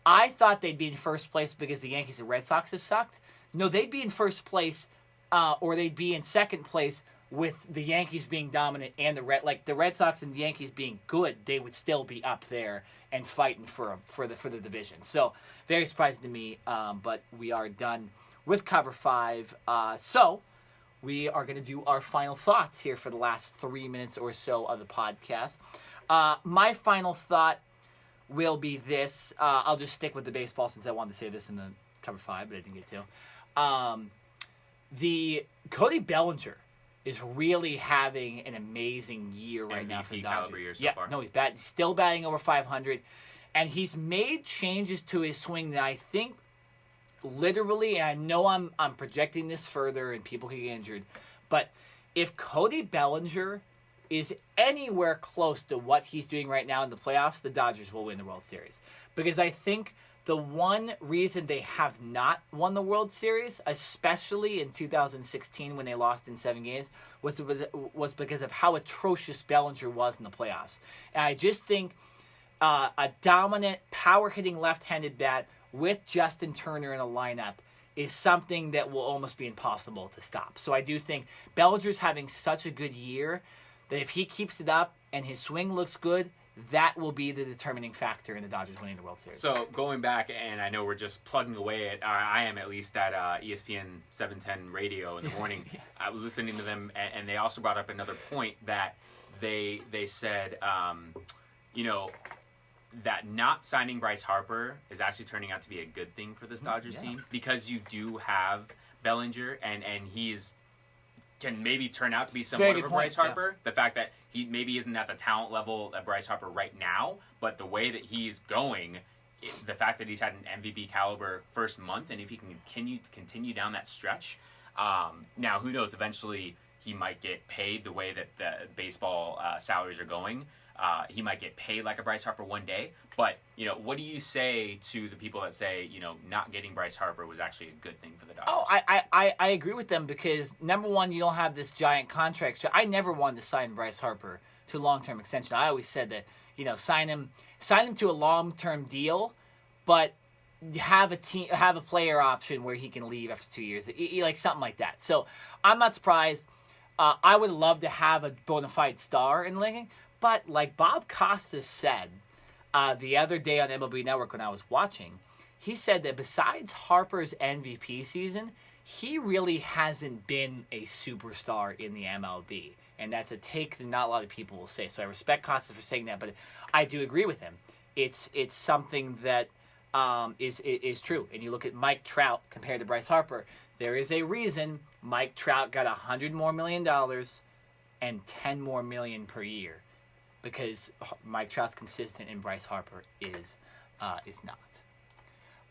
I thought they'd be in first place because the Yankees and Red Sox have sucked. No, they'd be in first place, or they'd be in second place with the Yankees being dominant and the Red Sox and the Yankees being good. They would still be up there and fighting for the division. So very surprising to me. But we are done with Cover 5. So we are going to do our final thoughts here for the last 3 minutes or so of the podcast. My final thought will be this. I'll just stick with the baseball since I wanted to say this in the Cover 5, but I didn't get to. The Cody Bellinger is really having an amazing year right now for the Dodgers. No, he's bad. He's still batting over 500, and he's made changes to his swing that I think literally, and I know I'm projecting this further and people can get injured, but if Cody Bellinger is anywhere close to what he's doing right now in the playoffs, the Dodgers will win the World Series. Because I think the one reason they have not won the World Series, especially in 2016 when they lost in 7 games, was because of how atrocious Bellinger was in the playoffs. And I just think a dominant, power-hitting left-handed bat with Justin Turner in a lineup is something that will almost be impossible to stop. So I do think Bellinger's having such a good year that if he keeps it up and his swing looks good, that will be the determining factor in the Dodgers winning the World Series. So going back, and I know we're just plugging away at, I am at least at ESPN 710 radio in the morning. I was listening to them, and they also brought up another point that they said, that not signing Bryce Harper is actually turning out to be a good thing for this Dodgers team, because you do have Bellinger, and he's can maybe turn out to be somewhat of a Bryce Harper. The fact that he maybe isn't at the talent level of Bryce Harper right now, but the way that he's going, the fact that he's had an MVP caliber first month, and if he can continue down that stretch, now who knows? Eventually, he might get paid the way that the baseball salaries are going. he might get paid like a Bryce Harper one day. But, what do you say to the people that say, not getting Bryce Harper was actually a good thing for the Dodgers? Oh, I agree with them because, number one, you don't have this giant contract. So I never wanted to sign Bryce Harper to a long-term extension. I always said that, sign him to a long-term deal, but have a player option where he can leave after 2 years, like something like that. So I'm not surprised. I would love to have a bona fide star in the league, but like Bob Costas said the other day on MLB Network when I was watching, he said that besides Harper's MVP season, he really hasn't been a superstar in the MLB. And that's a take that not a lot of people will say. So I respect Costas for saying that, but I do agree with him. It's something that is true. And you look at Mike Trout compared to Bryce Harper, there is a reason Mike Trout got $100 more million and $10 more million per year, because Mike Trout's consistent and Bryce Harper is not.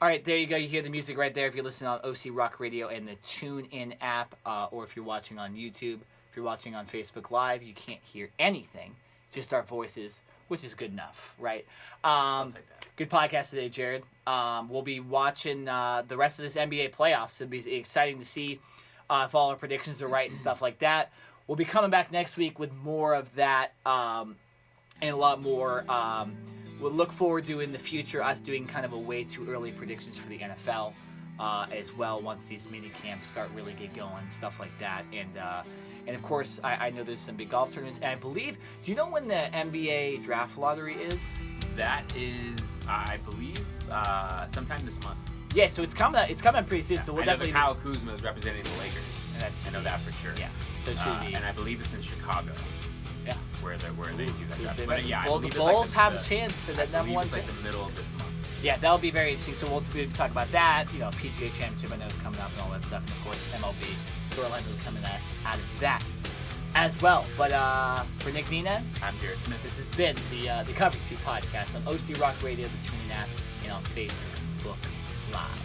All right, there you go. You hear the music right there if you're listening on OC Rock Radio and the TuneIn app, or if you're watching on YouTube. If you're watching on Facebook Live, you can't hear anything, just our voices, which is good enough, right? Good podcast today, Jared. We'll be watching the rest of this NBA playoffs. It'll be exciting to see if all our predictions are right and stuff like that. We'll be coming back next week with more of that and a lot more. We'll look forward to in the future us doing kind of a way too early predictions for the NFL as well once these mini camps start really get going, stuff like that. And of course, I know there's some big golf tournaments. And I believe, do you know when the NBA draft lottery is? That is, I believe, sometime this month. Yeah, so it's coming up pretty soon. Yeah, So we'll I know definitely. Kyle Kuzma is representing the Lakers. I know that for sure. Yeah, so it should be. And I believe it's in Chicago. Yeah, where they do that draft. But yeah, the Bulls have a chance to that number one. It's like the middle of this month. Yeah, that'll be very interesting. So we'll talk about that. PGA Championship I know is coming up and all that stuff, and of course MLB storylines coming out of that as well. But for Nick Nenad, I'm Jared Smith. This has been the Cover 2 podcast on OC Rock Radio, the TuneIn app, and on Facebook Live.